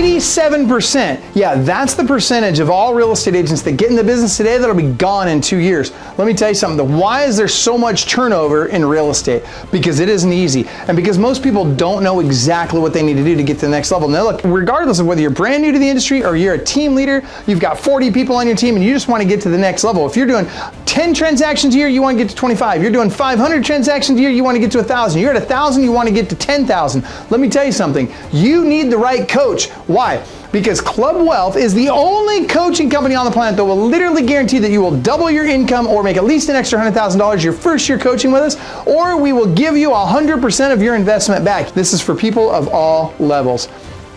87%. Yeah, that's the percentage of all real estate agents that get in the business today that'll be gone in 2 years. Let me tell you something. Why is there so much turnover in real estate? Because it isn't easy. And because most people don't know exactly what they need to do to get to the next level. Now look, regardless of whether you're brand new to the industry or you're a team leader, you've got 40 people on your team and you just want to get to the next level. If you're doing 10 transactions a year, you want to get to 25. You're doing 500 transactions a year, you want to get to 1,000. You're at 1,000, you want to get to 10,000. Let me tell you something. You need the right coach. Why? Because Club Wealth is the only coaching company on the planet that will literally guarantee that you will double your income or make at least an extra $100,000 your first year coaching with us, or we will give you 100% of your investment back. This is for people of all levels.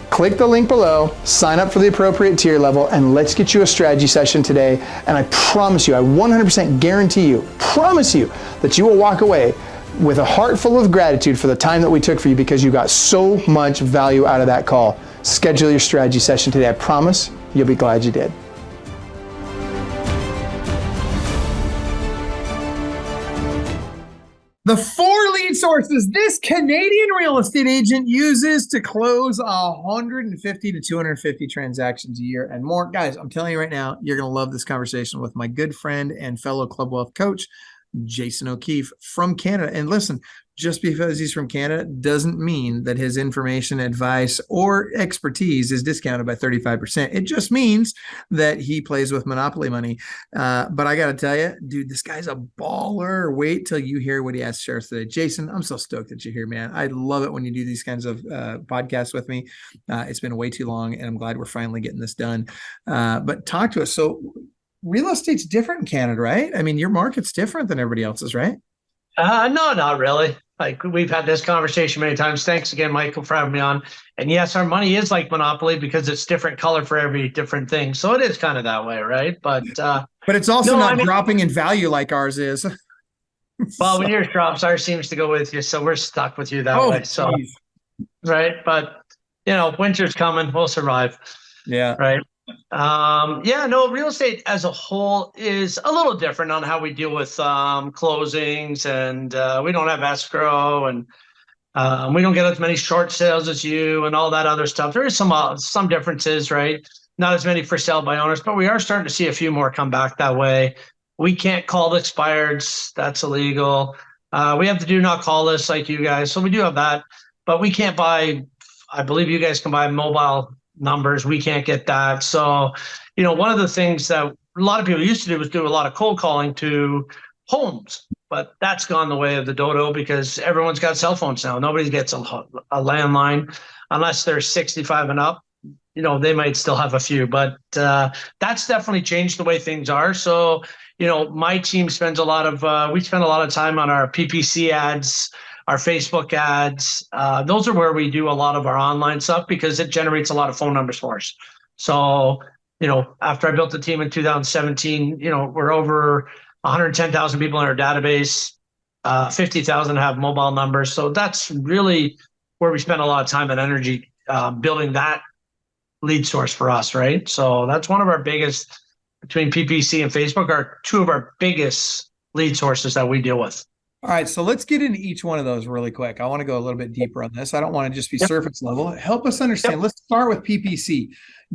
Click the link below, sign up for the appropriate tier level, and let's get you a strategy session today. And I promise you, I 100% guarantee you, promise you that you will walk away with a heart full of gratitude for the time that we took for you because you got so much value out of that call. Schedule your strategy session today. I promise you'll be glad you did. The 4 lead sources this Canadian real estate agent uses to close 150 to 250 transactions a year and more. Guys, I'm telling you right now, you're going to love this conversation with my good friend and fellow Club Wealth coach, Jason O'Keefe from Canada. And listen, just because he's from Canada doesn't mean that his information, advice, or expertise is discounted by 35%. It just means that he plays with monopoly money. But I got to tell you, dude, this guy's a baller. Wait till you hear what he has to share today. Jason, I'm so stoked that you're here, man. I love it when you do these kinds of podcasts with me. It's been way too long, and I'm glad we're finally getting this done. But talk to us. So real estate's different in Canada, right? I mean, your market's different than everybody else's, right? No, not really. Like, we've had this conversation many times. Thanks again, Michael, for having me on. And yes, our money is like Monopoly because it's different color for every different thing. So it is kind of that way, right? But it's also not dropping in value like ours is. Well, when yours drops, ours seems to go with you. So we're stuck with you that way. So, right. But, winter's coming. We'll survive. Yeah. Right. Real estate as a whole is a little different on how we deal with closings, and we don't have escrow, and we don't get as many short sales as you and all that other stuff. There is some differences, right? Not as many for sale by owners, but we are starting to see a few more come back that way. We can't call the expireds. That's illegal. We have to do not call lists like you guys. So we do have that, but we can't buy, I believe you guys can buy mobile numbers. We can't get that. So, one of the things that a lot of people used to do was do a lot of cold calling to homes, but that's gone the way of the dodo because everyone's got cell phones now. Nobody gets a landline unless they're 65 and up. They might still have a few, but that's definitely changed the way things are. So, my team spends we spend a lot of time on our PPC ads, our Facebook ads. Those are where we do a lot of our online stuff because it generates a lot of phone numbers for us. So, after I built the team in 2017, we're over 110,000 people in our database, 50,000 have mobile numbers. So that's really where we spend a lot of time and energy building that lead source for us, right? So that's one of our biggest, between PPC and Facebook, are two of our biggest lead sources that we deal with. All right, so let's get into each one of those really quick. I want to go a little bit deeper on this. I don't want to just be surface level. Help us understand. Let's start with PPC.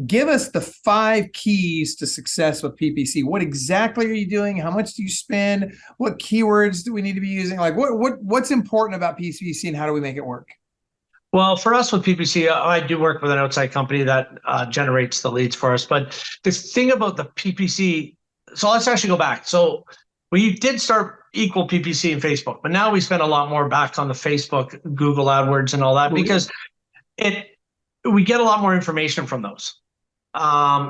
Give us the 5 keys to success with PPC. What exactly are you doing? How much do you spend? What keywords do we need to be using? Like what's important about PPC and how do we make it work? Well, for us with PPC, I do work with an outside company that generates the leads for us. But the thing about the PPC, so let's actually go back. So we did start equal PPC and Facebook, but now we spend a lot more back on the Facebook, Google AdWords and all that because we get a lot more information from those.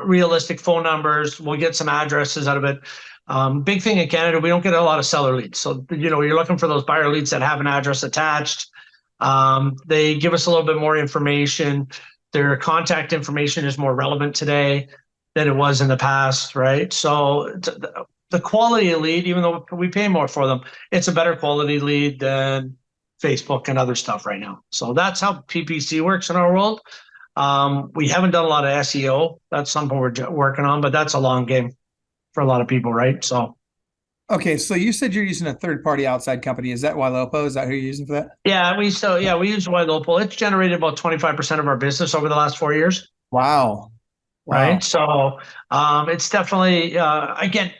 Realistic phone numbers, we'll get some addresses out of it. Big thing in Canada, we don't get a lot of seller leads. So, you're looking for those buyer leads that have an address attached. They give us a little bit more information. Their contact information is more relevant today than it was in the past, right? So the quality of lead, even though we pay more for them, it's a better quality lead than Facebook and other stuff right now. So that's how PPC works in our world. We haven't done a lot of SEO. That's something we're working on, but that's a long game for a lot of people, right? So. Okay, so you said you're using a third-party outside company. Is that Ylopo? Is that who you're using for that? Yeah, we use Ylopo. It's generated about 25% of our business over the last 4 years. Wow. right? Wow. So it's definitely, again,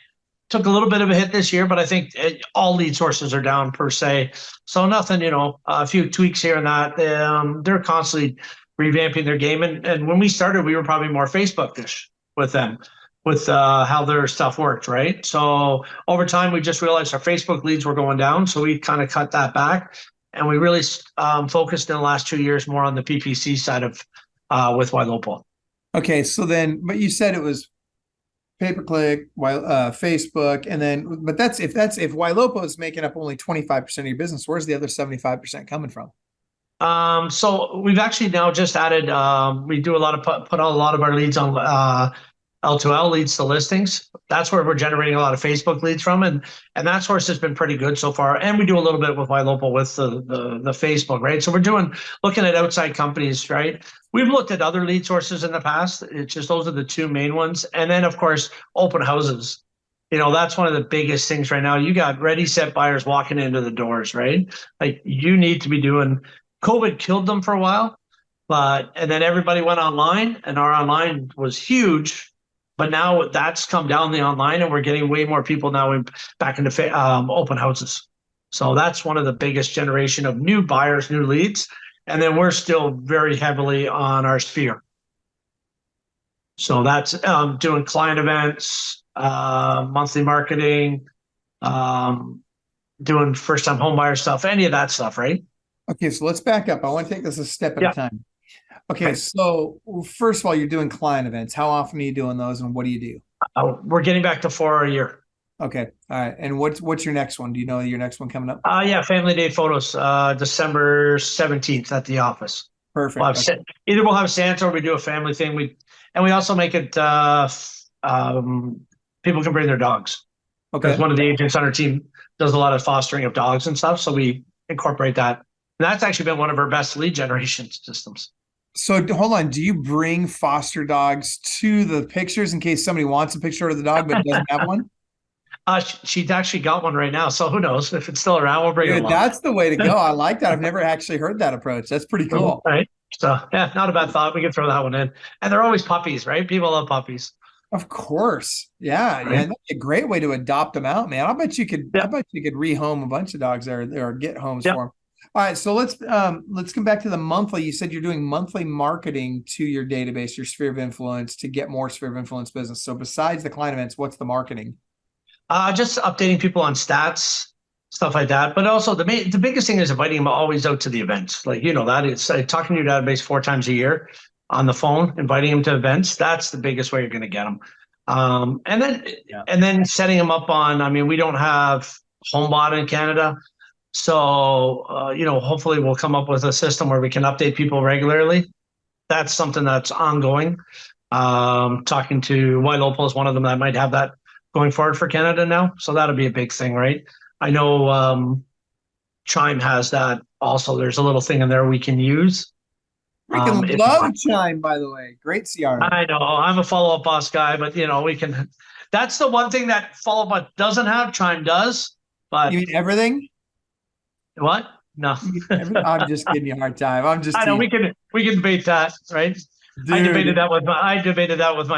took a little bit of a hit this year, but I think all lead sources are down per se. So nothing, a few tweaks here and that. They're constantly revamping their game. And when we started, we were probably more Facebook-ish with them, with how their stuff worked, right? So over time, we just realized our Facebook leads were going down. So we kind of cut that back. And we really focused in the last 2 years more on the PPC side of with Ylopo. Okay, so then, but you said it was pay-per-click, Facebook, and then, but if Ylopo is making up only 25% of your business, where's the other 75% coming from? So we've actually now just added, we do a lot of put a lot of our leads on L2L, leads to listings. That's where we're generating a lot of Facebook leads from, and that source has been pretty good so far. And we do a little bit with Ylopo with the Facebook, right? So we're looking at outside companies, right? We've looked at other lead sources in the past. It's just those are the two main ones, and then of course open houses. That's one of the biggest things right now. You got ready, set buyers walking into the doors, right? Like you need to be doing. COVID killed them for a while, and then everybody went online, and our online was huge. But now that's come down the online, and we're getting way more people now back into open houses. So that's one of the biggest generation of new buyers, new leads. And then we're still very heavily on our sphere. So that's doing client events, monthly marketing, doing first-time home buyer stuff, any of that stuff, right? Okay, so let's back up. I want to take this a step at a time. Okay, so first of all, you're doing client events. How often are you doing those, and what do you do? We're getting back to 4 a year. Okay, all right. And what's your next one? Do you know your next one coming up? Yeah, Family Day photos, December 17th at the office. Perfect. Either we'll have Santa or we do a family thing. We also make it people can bring their dogs. Okay. Because one of the agents on our team does a lot of fostering of dogs and stuff, so we incorporate that. And that's actually been one of our best lead generation systems. So hold on, do you bring foster dogs to the pictures in case somebody wants a picture of the dog but doesn't have one? She's actually got one right now, so who knows if it's still around? We'll bring it along. That's the way to go. I like that. I've never actually heard that approach. That's pretty cool. Right. So yeah, not a bad thought. We can throw that one in. And they're always puppies, right? People love puppies. Of course. Yeah. Right. Yeah. That'd be a great way to adopt them out, man. I bet you could rehome a bunch of dogs there or get homes for them. All right. So let's come back to the monthly. You said you're doing monthly marketing to your database, your sphere of influence, to get more sphere of influence business. So besides the client events, what's the marketing? Just updating people on stats, stuff like that. But also the biggest thing is inviting them always out to the events. Like, that it's talking to your database 4 times a year on the phone, inviting them to events. That's the biggest way you're going to get them. And then setting them up on, we don't have HomeBot in Canada. So, hopefully we'll come up with a system where we can update people regularly. That's something that's ongoing. Talking to Ylopo is one of them that might have that going forward for Canada now. So that'll be a big thing, right? I know Chime has that also. There's a little thing in there we can use. Freaking love Chime, by the way. Great CRM. I know. I'm a follow-up boss guy, but we can. That's the one thing that follow-up doesn't have. Chime does. But you mean everything? What? No. I'm just giving you a hard time. I know we can debate that, right? Dude. I debated that with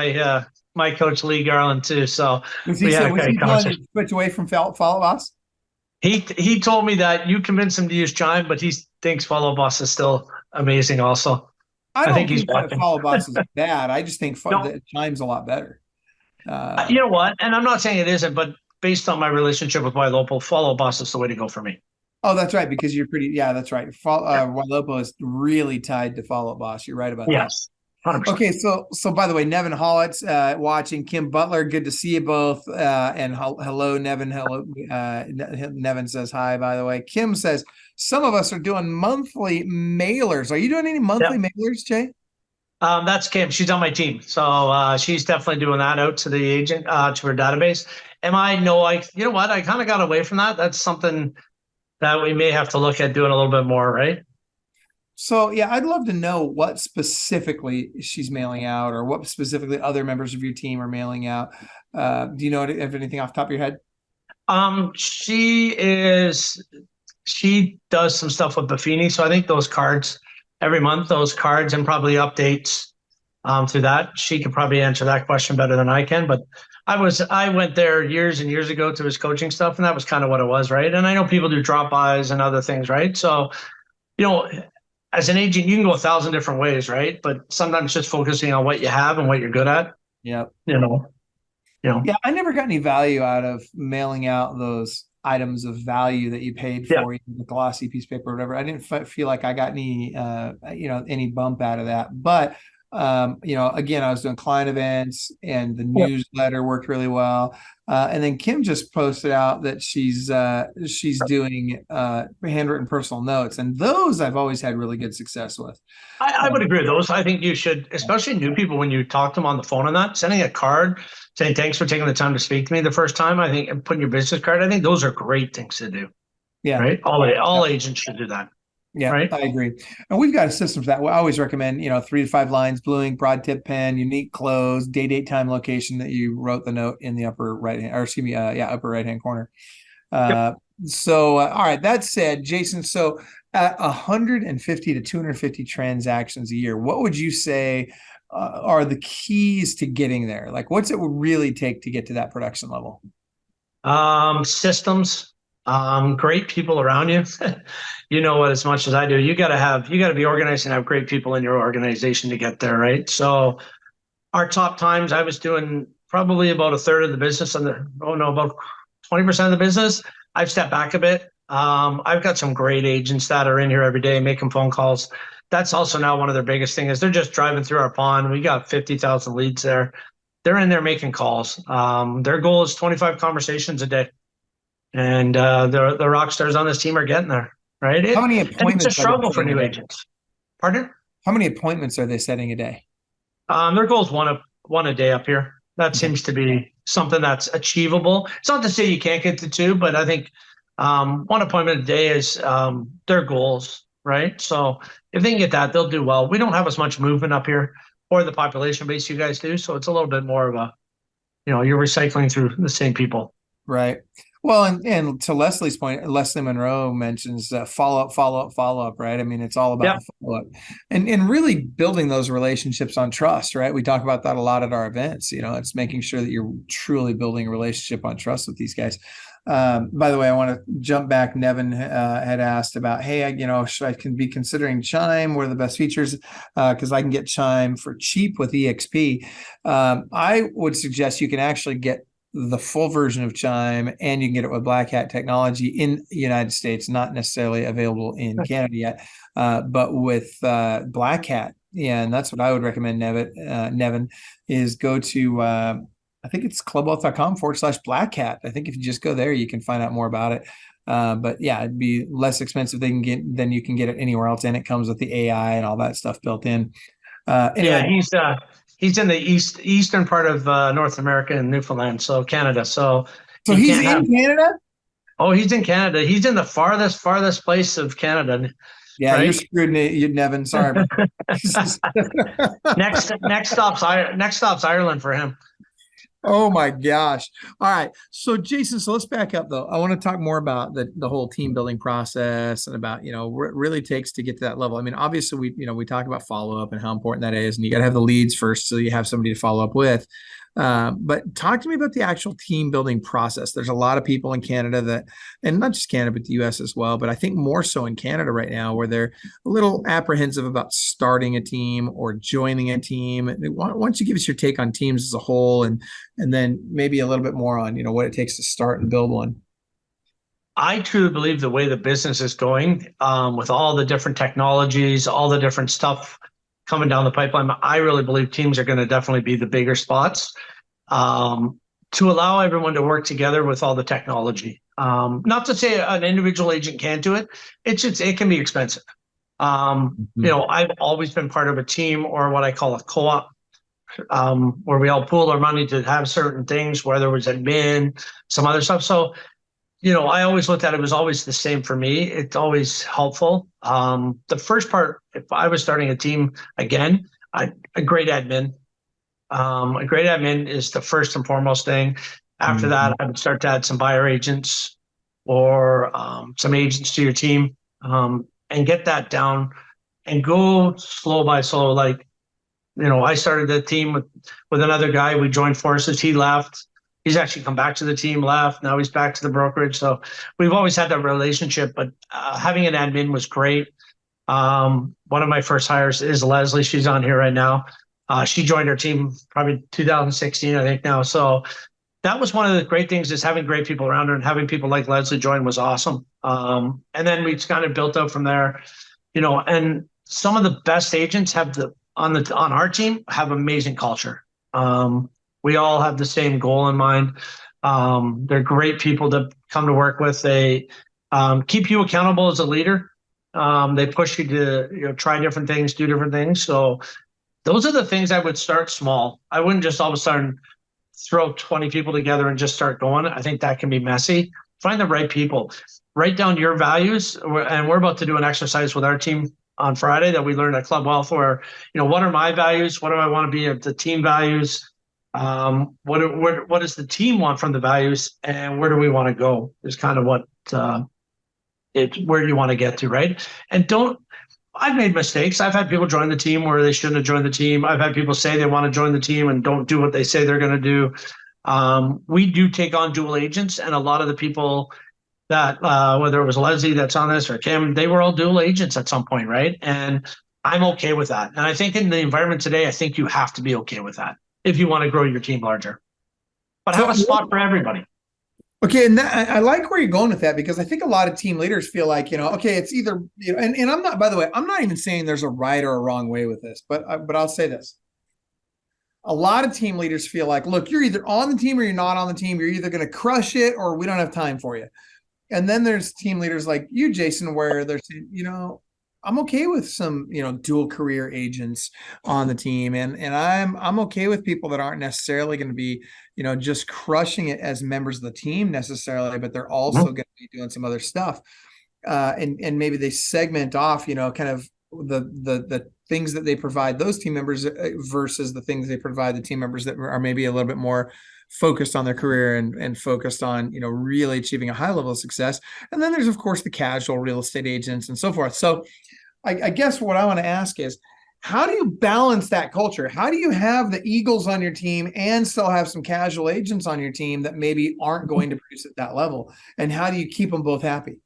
my coach Lee Garland too. So was he going to switch away from Follow Boss? He told me that you convinced him to use Chime, but he thinks Follow Boss is still amazing. Also, I think he's Follow Boss is bad. I just think Chime's a lot better. You know what? And I'm not saying it isn't, but based on my relationship with Ylopo, Follow Boss is the way to go for me. Oh, that's right, because you're pretty. Yeah, that's right. Ylopo is really tied to Follow Boss. You're right about that. Yes. 100%. Okay, so by the way, Nevin Hollett's watching. Kim Butler, good to see you both. And hello, Nevin. Hello, Nevin says hi. By the way, Kim says some of us are doing monthly mailers. Are you doing any monthly mailers, Jay? That's Kim. She's on my team, so she's definitely doing that out to the agent, to her database. You know what? I kind of got away from that. That's something that we may have to look at doing a little bit more, right? So, yeah, I'd love to know what specifically she's mailing out or what specifically other members of your team are mailing out. Do you know if anything off the top of your head? She does some stuff with Buffini. So I think those cards every month, those cards and probably updates through that. She could probably answer that question better than I can. But I went there years and years ago to his coaching stuff, and that was kind of what it was, right? And I know people do drop-bys and other things, right? So, you know, as an agent, you can go 1,000 different ways, right? But sometimes just focusing on what you have and what you're good at, Yep. Yeah, I never got any value out of mailing out those items of value that you paid for, the glossy piece of paper or whatever. I didn't feel like I got any, any bump out of that. But, again, I was doing client events and the newsletter worked really well. And then Kim just posted out that she's doing handwritten personal notes, and those I've always had really good success with. I would agree with those. I think you should, especially new people, when you talk to them on the phone and that, sending a card saying thanks for taking the time to speak to me the first time, I think, and putting your business card, I think those are great things to do. Yeah. Right. All agents should do that. Yeah, right. I agree. And we've got a system for that. I always recommend, 3 to 5 lines, blue ink, broad tip pen, unique close, date, time, location that you wrote the note in the upper right hand, or excuse me, upper right hand corner. So, all right. That said, Jason, so at 150 to 250 transactions a year, what would you say are the keys to getting there? Like, what's it really take to get to that production level? Systems, great people around you. You know what, as much as I do, you got to be organized and have great people in your organization to get there, right? So our top times, I was doing probably about a third of the business about 20% of the business. I've stepped back a bit. I've got some great agents that are in here every day making phone calls. That's also now one of their biggest things is they're just driving through our pond. We got 50,000 leads there. They're in there making calls. Their goal is 25 conversations a day. And the rock stars on this team are getting there, right? How many appointments? It's a struggle for new agents. Pardon? How many appointments are they setting a day? Their goal is one a day up here. That seems to be something that's achievable. It's not to say you can't get to 2, but I think one appointment a day is their goals, right? So if they can get that, they'll do well. We don't have as much movement up here or the population base you guys do. So it's a little bit more of a, you're recycling through the same people. Right. Well, and to Leslie's point, Leslie Monroe mentions follow up, right? I mean, it's all about follow up and really building those relationships on trust, right? We talk about that a lot at our events. It's making sure that you're truly building a relationship on trust with these guys. By the way, I want to jump back. Nevin had asked about, hey, should I be considering Chime? What are the best features? Because I can get Chime for cheap with EXP. I would suggest you can actually get the full version of Chime, and you can get it with Black Hat technology in the United States, not necessarily available in Canada yet, but with Black Hat. Yeah, and that's what I would recommend, Nevin, is go to, I think it's clubwealth.com/Black Hat. I think if you just go there, you can find out more about it. But yeah, it'd be less expensive than you can get it anywhere else. And it comes with the AI and all that stuff built in. Anyway. Yeah, he's in the eastern part of North America and Newfoundland, so Canada. So he's in Canada? Oh, he's in Canada. He's in the farthest place of Canada. Yeah, right? You're screwed, Nevin. Sorry. Next stop's Ireland for him. Oh my gosh. All right. So Jason, let's back up though. I want to talk more about the whole team building process and about, what it really takes to get to that level. I mean, obviously we talk about follow-up and how important that is, and you got to have the leads first so you have somebody to follow up with. But talk to me about the actual team building process. There's a lot of people in Canada and not just Canada, but the US as well, but I think more so in Canada right now, where they're a little apprehensive about starting a team or joining a team. Why don't you give us your take on teams as a whole, and then maybe a little bit more on, what it takes to start and build one? I truly believe the way the business is going, with all the different technologies, all the different stuff coming down the pipeline, I really believe teams are going to definitely be the bigger spots, to allow everyone to work together with all the technology. Not to say an individual agent can't do it. It can be expensive. I've always been part of a team, or what I call a co-op, where we all pool our money to have certain things, whether it was admin, some other stuff. So, I always looked at it was always the same for me. It's always helpful. The first part, if I was starting a team again, a great admin. A great admin is the first and foremost thing. After that, I would start to add some buyer agents or some agents to your team, and get that down and go slow by slow. Like, I started the team with another guy. We joined forces. He left. He's actually come back to the team, left. Now he's back to the brokerage. So we've always had that relationship, but having an admin was great. One of my first hires is Leslie. She's on here right now. She joined our team probably 2016, I think now. So that was one of the great things, is having great people around her, and having people like Leslie join was awesome. And then we kind of built out from there, and some of the best agents on our team have amazing culture. We all have the same goal in mind. They're great people to come to work with. They keep you accountable as a leader. They push you to try different things, do different things. So those are the things I would start small. I wouldn't just all of a sudden throw 20 people together and just start going. I think that can be messy. Find the right people. Write down your values. And we're about to do an exercise with our team on Friday that we learned at Club Wealth, where, what are my values? What do I want to be of the team values? What does the team want from the values, and where do we want to go is kind of what where do you want to get to, right? And I've made mistakes. I've had people join the team where they shouldn't have joined the team. I've had people say they want to join the team and don't do what they say they're going to do. We do take on dual agents, and a lot of the people that, whether it was Leslie that's on this or Kim, they were all dual agents at some point, right? And I'm okay with that. And I think in the environment today, I think you have to be okay with that if you want to grow your team larger. But have a spot for everybody. Okay, and I like where you're going with that, because I think a lot of team leaders feel like, okay, it's either, and I'm not, by the way, I'm not even saying there's a right or a wrong way with this, but I'll say this. A lot of team leaders feel like, look, you're either on the team or you're not on the team. You're either going to crush it or we don't have time for you. And then there's team leaders like you, Jason, where they're saying, I'm okay with some, dual career agents on the team. And I'm okay with people that aren't necessarily going to be, just crushing it as members of the team necessarily, but they're also going to be doing some other stuff. And maybe they segment off, kind of the things that they provide those team members versus the things they provide the team members that are maybe a little bit more focused on their career and focused on, really achieving a high level of success. And then there's, of course, the casual real estate agents and so forth. So I guess what I want to ask is, how do you balance that culture? How do you have the Eagles on your team and still have some casual agents on your team that maybe aren't going to produce at that level? And how do you keep them both happy?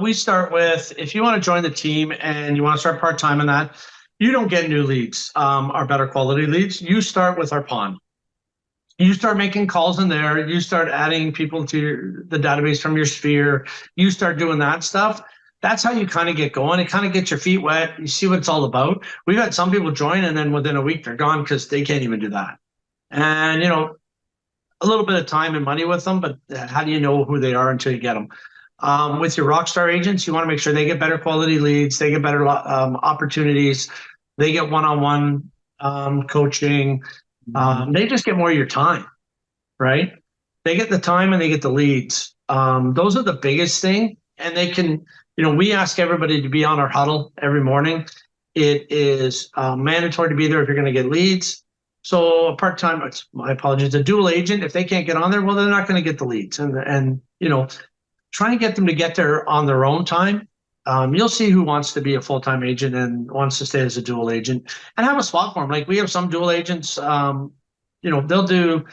We start with, if you want to join the team and you want to start part-time in that, you don't get new leads, or better quality leads. You start with our pond. You start making calls in there. You start adding people to the database from your sphere. You start doing that stuff. That's how you kind of get going. It kind of gets your feet wet. You see what it's all about. We've had some people join and then within a week they're gone because they can't even do that. And, a little bit of time and money with them, but how do you know who they are until you get them? With your rockstar agents, you want to make sure they get better quality leads. They get better opportunities. They get one-on-one coaching. They just get more of your time, right? They get the time and they get the leads. Those are the biggest thing. And they can, we ask everybody to be on our huddle every morning. It is mandatory to be there if you're going to get leads. So a part-time, my apologies, a dual agent, if they can't get on there, well, they're not going to get the leads. And try and get them to get there on their own time. You'll see who wants to be a full-time agent and wants to stay as a dual agent, and have a spot for them. Like we have some dual agents, they'll do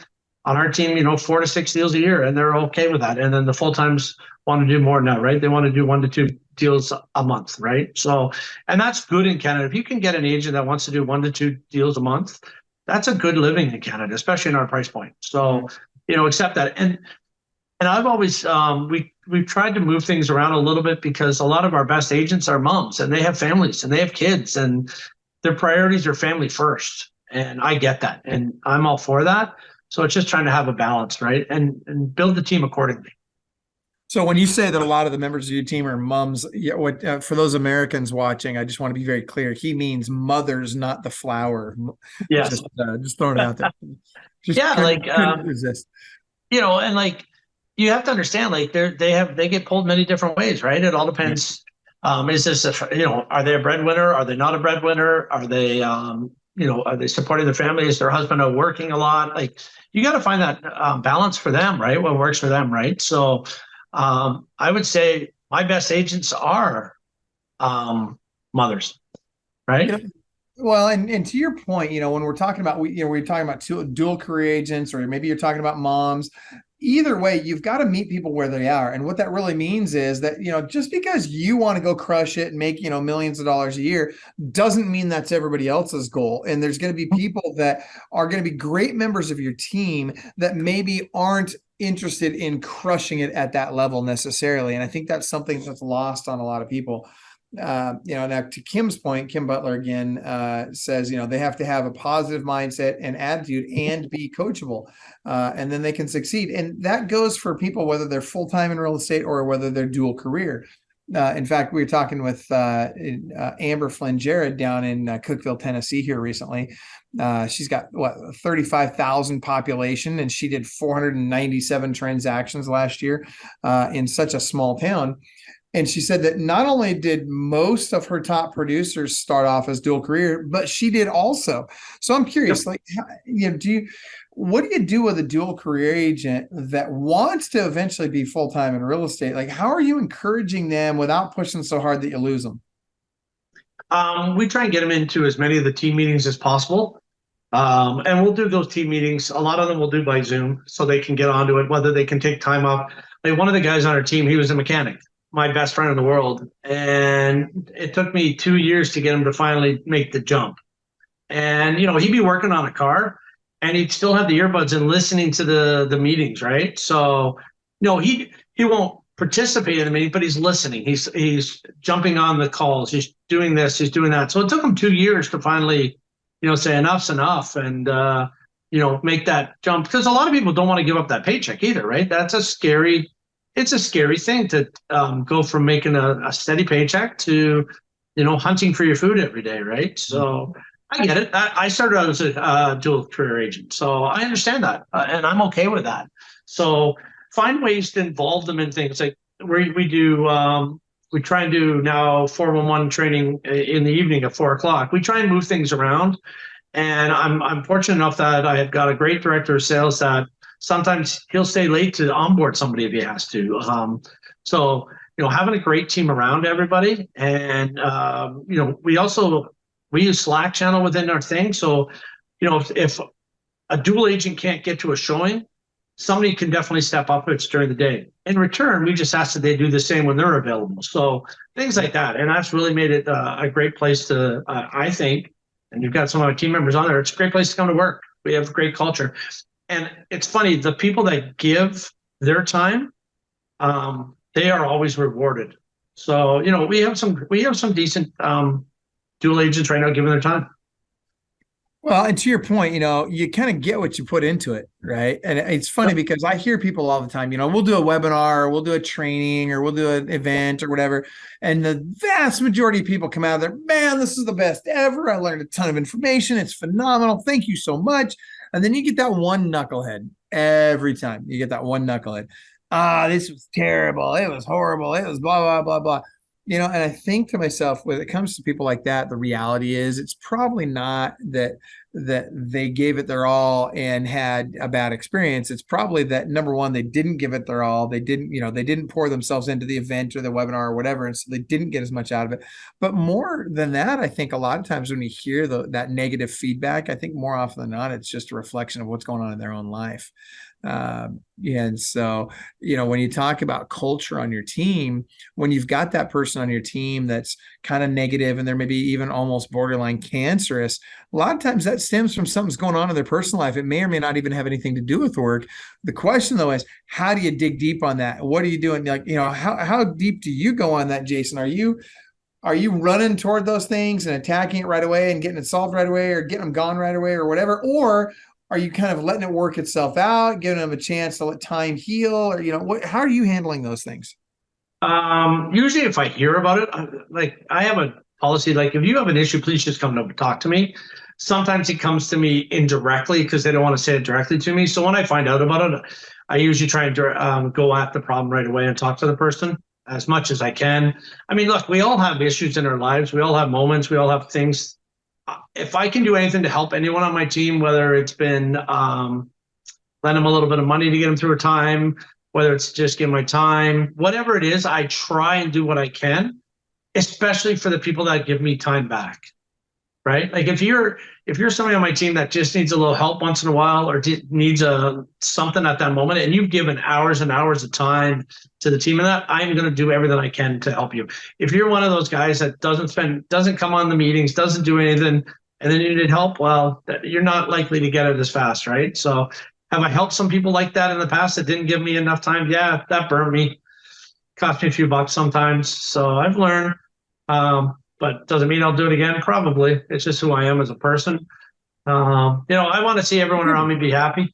on our team, 4 to 6 deals a year, and they're okay with that. And then the full-times want to do more now, right? They want to do 1 to 2 deals a month, right? So, and that's good in Canada. If you can get an agent that wants to do 1 to 2 deals a month, that's a good living in Canada, especially in our price point. So, accept that. And I've always, we've tried to move things around a little bit because a lot of our best agents are moms and they have families and they have kids and their priorities are family first. And I get that. And I'm all for that. So it's just trying to have a balance, right? And build the team accordingly. So when you say that a lot of the members of your team are moms, for those Americans watching, I just want to be very clear. He means mothers, not the flower. Yeah. Just throwing it out there. Couldn't resist. And like, you have to understand, like they get pulled many different ways, right? It all depends. Is this are they a breadwinner? Are they not a breadwinner? Are they are they supporting their family? Is their husband out working a lot? Like you got to find that balance for them, right? What works for them, right? So I would say my best agents are mothers, right? Well, and to your point, when we're talking about, we're talking about dual career agents, or maybe you're talking about moms. Either way, you've got to meet people where they are. And what that really means is that, just because you want to go crush it and make, millions of dollars a year doesn't mean that's everybody else's goal. And there's going to be people that are going to be great members of your team that maybe aren't interested in crushing it at that level necessarily. And I think that's something that's lost on a lot of people. Now to Kim's point, Kim Butler again says, they have to have a positive mindset and attitude and be coachable, and then they can succeed. And that goes for people, whether they're full-time in real estate or whether they're dual career. In fact, we were talking with Amber Flynn Jared down in Cookeville, Tennessee here recently. She's got 35,000 population, and she did 497 transactions last year in such a small town. And she said that not only did most of her top producers start off as dual career, but she did also. So I'm curious, what do you do with a dual career agent that wants to eventually be full-time in real estate? Like, how are you encouraging them without pushing so hard that you lose them? We try and get them into as many of the team meetings as possible. And we'll do those team meetings. A lot of them we'll do by Zoom so they can get onto it, whether they can take time off. Like one of the guys on our team, he was a mechanic, my best friend in the world. And it took me 2 years to get him to finally make the jump. And, he'd be working on a car and he'd still have the earbuds and listening to the meetings, right? So, he won't participate in the meeting, but he's listening. He's jumping on the calls. He's doing this, he's doing that. So it took him 2 years to finally, say enough's enough and, make that jump. Because a lot of people don't want to give up that paycheck either, right? It's a scary thing to go from making a steady paycheck to, hunting for your food every day, right? So I get it. I started out as a dual career agent, so I understand that, and I'm okay with that. So find ways to involve them in things like we do. We try and do now 411 training in the evening at 4:00. We try and move things around, and I'm fortunate enough that I have got a great director of sales that sometimes he'll stay late to onboard somebody if he has to. So, having a great team around everybody. And, we use Slack channel within our thing. So, if a dual agent can't get to a showing, somebody can definitely step up if it's during the day. In return, we just ask that they do the same when they're available. So things like that. And that's really made it a great place to, I think, and you've got some of our team members on there, it's a great place to come to work. We have a great culture. And it's funny, the people that give their time, they are always rewarded. So, we have some decent dual agents right now giving their time. Well, and to your point, you kind of get what you put into it, right? And it's funny because I hear people all the time, we'll do a webinar, or we'll do a training, or we'll do an event or whatever. And the vast majority of people come out of there, man, this is the best ever. I learned a ton of information. It's phenomenal. Thank you so much. And then you get that one knucklehead every time. You get that one knucklehead. This was terrible. It was horrible. It was blah, blah, blah, blah. And I think to myself, when it comes to people like that, the reality is it's probably not that they gave it their all and had a bad experience. It's probably that, number one, they didn't give it their all. They didn't pour themselves into the event or the webinar or whatever. And so they didn't get as much out of it. But more than that, I think a lot of times when you hear that negative feedback, I think more often than not, it's just a reflection of what's going on in their own life. And so, when you talk about culture on your team, when you've got that person on your team that's kind of negative and they're maybe even almost borderline cancerous, a lot of times that stems from something's going on in their personal life. It may or may not even have anything to do with work. The question though is, how do you dig deep on that? What are you doing? Like, how deep do you go on that, Jason? Are you running toward those things and attacking it right away and getting it solved right away, or getting them gone right away or whatever? Or are you kind of letting it work itself out, giving them a chance to let time heal? Or, how are you handling those things? Usually if I hear about it, I have a policy, like if you have an issue, please just come to talk to me. Sometimes it comes to me indirectly because they don't want to say it directly to me. So when I find out about it, I usually try and go at the problem right away and talk to the person as much as I can. I mean, look, we all have issues in our lives. We all have moments. We all have things. If I can do anything to help anyone on my team, whether it's been lend them a little bit of money to get them through a time, whether it's just give my time, whatever it is, I try and do what I can, especially for the people that give me time back. right? Like if you're somebody on my team that just needs a little help once in a while or needs something at that moment, and you've given hours and hours of time to the team, and that I'm going to do everything I can to help you. If you're one of those guys that doesn't come on the meetings, doesn't do anything, and then you need help, well, you're not likely to get it as fast, right? So have I helped some people like that in the past that didn't give me enough time? Yeah, that burned me. Cost me a few bucks sometimes. So I've learned, but doesn't mean I'll do it again. Probably. It's just who I am as a person. I want to see everyone around me be happy.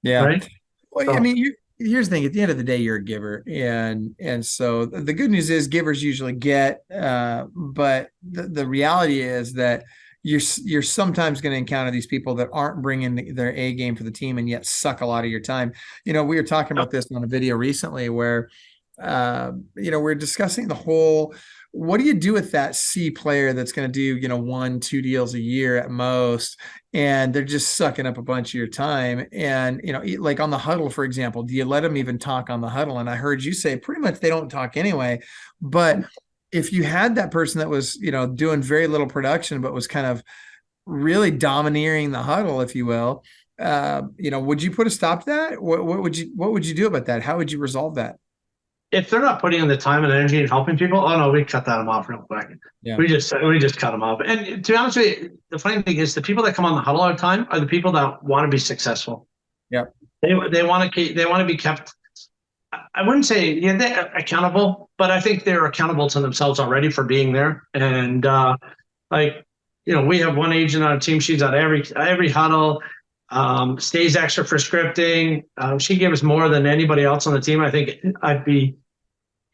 Yeah. Right. Well, I mean, here's the thing. At the end of the day, you're a giver, and so the good news is givers usually get. But the reality is that you're sometimes going to encounter these people that aren't bringing their A game for the team and yet suck a lot of your time. We were talking about this on a video recently where, we're discussing the whole, what do you do with that C player that's going to do, 1-2 deals a year at most, and they're just sucking up a bunch of your time? And, like on the huddle, for example, do you let them even talk on the huddle? And I heard you say pretty much they don't talk anyway, but if you had that person that was, doing very little production, but was kind of really domineering the huddle, if you will, would you put a stop to that? What would you do about that? How would you resolve that? If they're not putting in the time and energy and helping people, oh no, we cut them off real quick. Yeah. We just cut them off. And to be honest with you, the funny thing is the people that come on the huddle all the time are the people that want to be successful. Yeah. They want to be kept. I wouldn't say they're accountable, but I think they're accountable to themselves already for being there. And we have one agent on a team. She's at every huddle, stays extra for scripting. She gives more than anybody else on the team. I think I'd be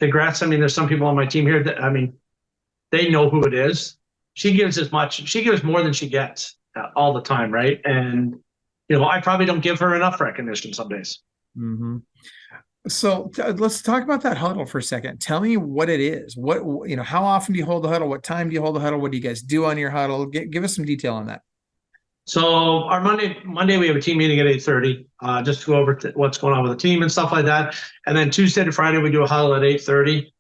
congrats. I mean, there's some people on my team here that, they know who it is. She gives as much. She gives more than she gets all the time, right? And I probably don't give her enough recognition some days. Mm-hmm. So let's talk about that huddle for a second. Tell me what it is. How often do you hold the huddle? What time do you hold the huddle? What do you guys do on your huddle? Give us some detail on that. So our Monday we have a team meeting at 8:30, just to go over what's going on with the team and stuff like that. And then Tuesday to Friday we do a huddle at 8:30.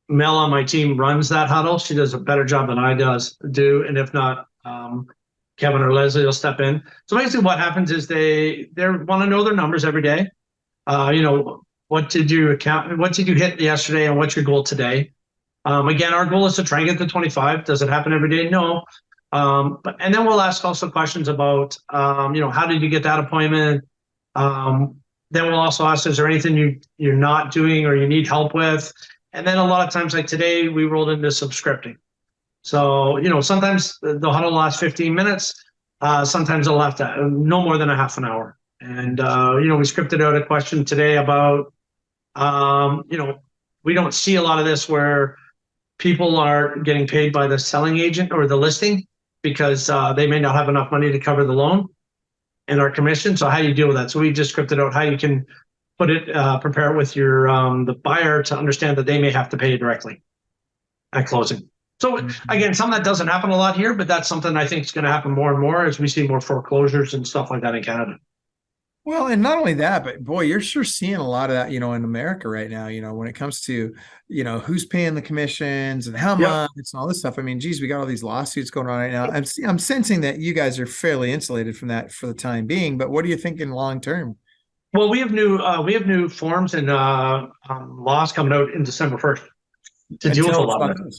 Mel on my team runs that huddle. She does a better job than I do. And if not, Kevin or Leslie will step in. So basically what happens is they want to know their numbers every day. What did you hit yesterday and what's your goal today? Again, our goal is to try and get to 25. Does it happen every day? No. And then we'll ask also questions about, how did you get that appointment? Then we'll also ask, is there anything you're not doing or you need help with? And then a lot of times, like today, we rolled into some scripting. So, sometimes the huddle lasts 15 minutes. Sometimes it'll have to no more than a half an hour. And, we scripted out a question today about, we don't see a lot of this where people are getting paid by the selling agent or the listing because they may not have enough money to cover the loan and our commission. So how do you deal with that? So we just scripted out how you can prepare it with your the buyer to understand that they may have to pay you directly at closing. So again, something that doesn't happen a lot here, but that's something I think is going to happen more and more as we see more foreclosures and stuff like that in Canada. Well, and not only that, but boy, you're sure seeing a lot of that, in America right now, when it comes to, who's paying the commissions and how much and all this stuff. I mean, geez, we got all these lawsuits going on right now. I'm sensing that you guys are fairly insulated from that for the time being, but what are you thinking long term? Well, we have new forms and laws coming out in December 1st to deal with a lot of it.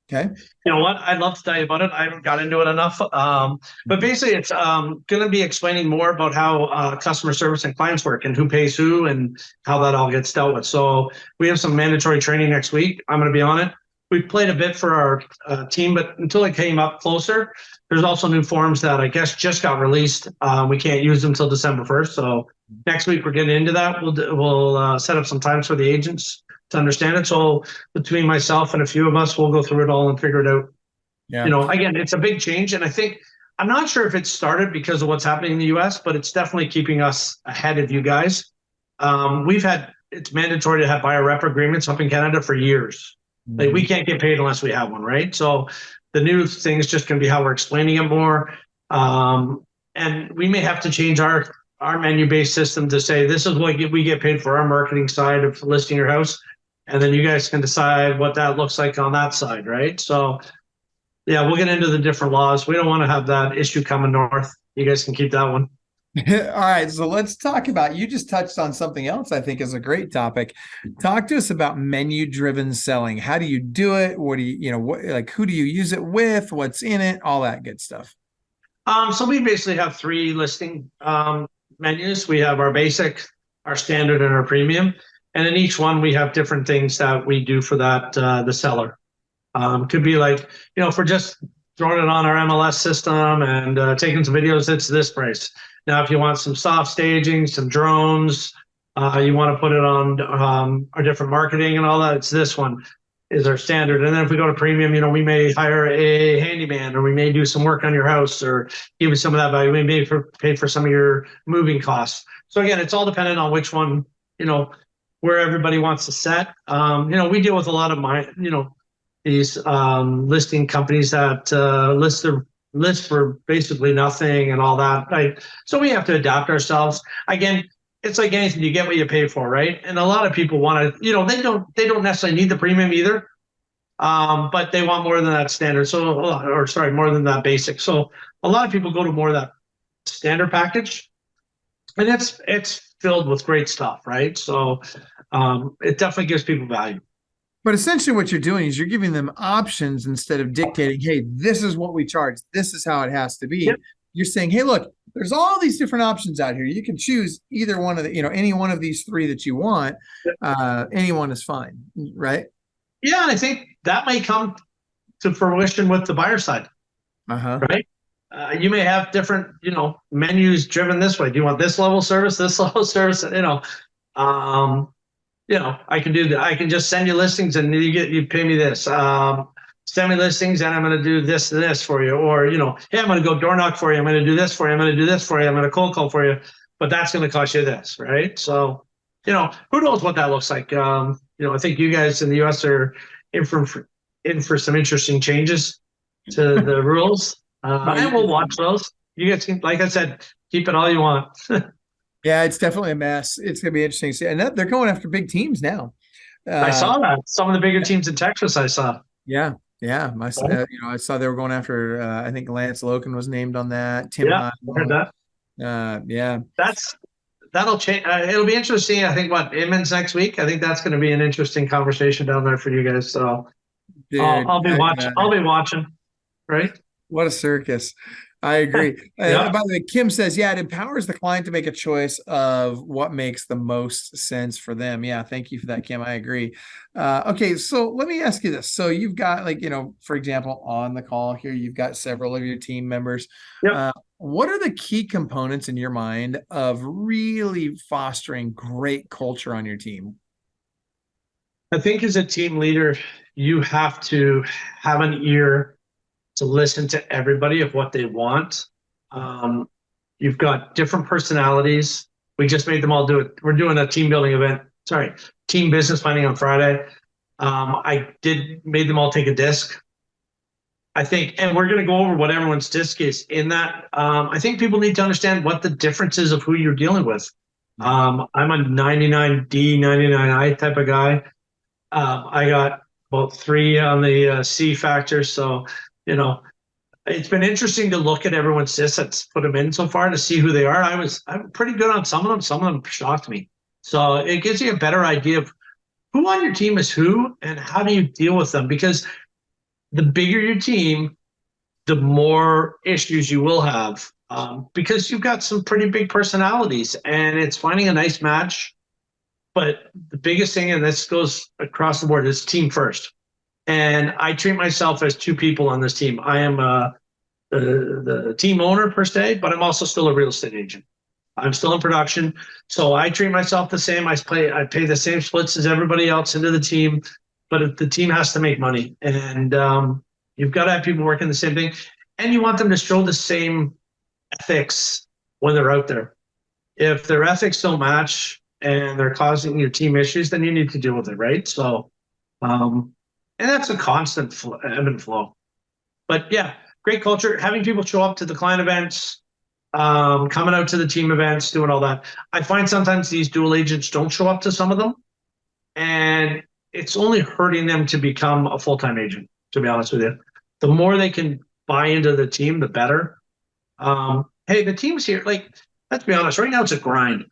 Okay. You know what? I'd love to tell you about it. I haven't got into it enough. But basically, it's going to be explaining more about how customer service and clients work and who pays who and how that all gets dealt with. So we have some mandatory training next week. I'm going to be on it. We played a bit for our team, but until it came up closer, there's also new forms that I guess just got released. We can't use them until December 1st. So next week we're getting into that. We'll set up some times for the agents to understand it. So between myself and a few of us, we'll go through it all and figure it out. Yeah. Again, it's a big change. And I think, I'm not sure if it started because of what's happening in the US, but it's definitely keeping us ahead of you guys. It's mandatory to have buyer rep agreements up in Canada for years. Mm-hmm. Like we can't get paid unless we have one, right? So the new thing is just going to be how we're explaining it more. And we may have to change our menu-based system to say, this is what we get paid for our marketing side of listing your house. And then you guys can decide what that looks like on that side, right? So Yeah, we'll get into the different laws. We don't want to have that issue coming north. You guys can keep that one. All right, so let's talk about, you just touched on something else I think is a great topic. Talk to us about menu-driven selling. How do you do it? What do you, who do you use it with? What's in it? All that good stuff. So we basically have three listing menus. We have our basic, our standard, and our premium. And in each one, we have different things that we do for that the seller. Could be like, if we're just throwing it on our MLS system and taking some videos, it's this price. Now, if you want some soft staging, some drones, you want to put it on our different marketing and all that, it's this one is our standard. And then if we go to premium, we may hire a handyman, or we may do some work on your house, or give you some of that value. We may pay for some of your moving costs. So again, it's all dependent on which one, where everybody wants to set. We deal with a lot of these listing companies that list for basically nothing and all that, right? So we have to adapt ourselves. Again, it's like anything, you get what you pay for, right? And a lot of people want to, they don't necessarily need the premium either, but they want more than that standard. More than that basic. So a lot of people go to more of that standard package, and it's filled with great stuff, right? So it definitely gives people value. But essentially what you're doing is you're giving them options instead of dictating, hey, this is what we charge. This is how it has to be. Yep. You're saying, hey, look, there's all these different options out here. You can choose either one of the, any one of these three that you want. Anyone is fine, right? Yeah, and I think that may come to fruition with the buyer side, right? You may have different, menus driven this way. Do you want this level of service, this level of service? I can do that. I can just send you listings and you pay me this. Send me listings and I'm going to do this and this for you. Or, hey, I'm going to go door knock for you. I'm going to do this for you. I'm going to do this for you. I'm going to cold call for you. But that's going to cost you this, right? So, who knows what that looks like? I think you guys in the U.S. are in for some interesting changes to the rules. And we'll watch those. You guys can, like I said, keep it all you want. Yeah, it's definitely a mess. It's going to be interesting to see. And they're going after big teams now. I saw that. Some of the bigger teams in Texas, I saw. Yeah. I saw they were going after, I think Lance Logan was named on that. Tim I heard that. Yeah. That'll change. It'll be interesting. I think Inman's next week. I think that's going to be an interesting conversation down there for you guys. So dude, I'll be watching. I'll be watching. Right. What a circus. I agree. By the way, Kim says, it empowers the client to make a choice of what makes the most sense for them. Yeah, thank you for that, Kim. I agree. Okay, so let me ask you this. So you've got, for example, on the call here, you've got several of your team members. Yep. What are the key components in your mind of really fostering great culture on your team? I think as a team leader, you have to have an ear to listen to everybody of what they want. You've got different personalities. We just made them all do it. We're doing a team building event. Team business planning on Friday. Made them all take a disc. I think, and we're going to go over what everyone's disc is in that. I think people need to understand what the difference is of who you're dealing with. I'm a 99D, 99I type of guy. I got about 3 on the C factor. So, it's been interesting to look at everyone's discs that's put them in so far to see who they are. I'm pretty good on some of them. Some of them shocked me. So it gives you a better idea of who on your team is who and how do you deal with them. Because the bigger your team, the more issues you will have because you've got some pretty big personalities and it's finding a nice match. But the biggest thing, and this goes across the board, is team first. And I treat myself as 2 people on this team. I am the team owner per se, but I'm also still a real estate agent. I'm still in production. So I treat myself the same. I pay the same splits as everybody else into the team, but the team has to make money. And you've got to have people working the same thing. And you want them to show the same ethics when they're out there. If their ethics don't match and they're causing your team issues, then you need to deal with it, right? So, and that's a constant ebb and flow. But yeah, great culture, having people show up to the client events, coming out to the team events, doing all that. I find sometimes these dual agents don't show up to some of them, and it's only hurting them to become a full-time agent, to be honest with you. the more they can buy into the team, the better. Hey, the team's here. Like, let's be honest, right now it's a grind.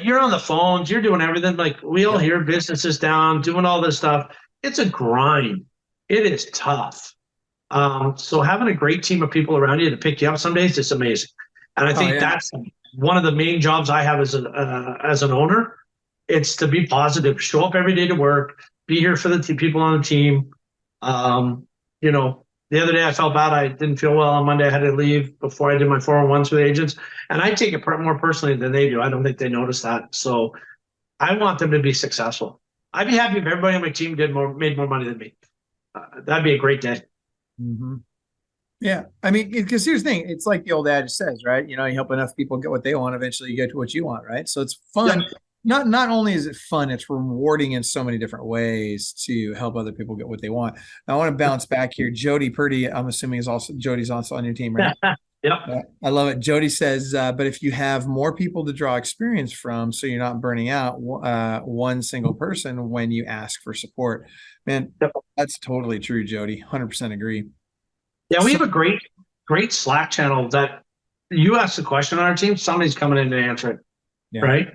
You're on the phones, you're doing everything. Like, we all hear businesses down, doing all this stuff. It's a grind. It is tough. So having a great team of people around you to pick you up some days is amazing. And I think that's one of the main jobs I have as an owner. It's to be positive, show up every day to work, be here for the people on the team. You know, the other day I felt bad. I didn't feel well on Monday. I had to leave before I did my 401s with agents. And I take it more personally than they do. I don't think they notice that. So I want them to be successful. I'd be happy if everybody on my team made more money than me. That'd be a great day. Mm-hmm. Yeah. I mean, because here's the thing. It's like the old adage says, right? You know, you help enough people get what they want, eventually you get to what you want, right? So it's fun. Yeah. Not only is it fun, it's rewarding in so many different ways to help other people get what they want. Now, I want to bounce back here. Jody Purdy, I'm assuming Jody's also on your team, right? Yep. I love it. Jody says, but if you have more people to draw experience from, so you're not burning out one single person when you ask for support, man, that's totally true, Jody. 100% agree. Yeah, we have a great Slack channel that you ask a question on our team, somebody's coming in to answer it, right?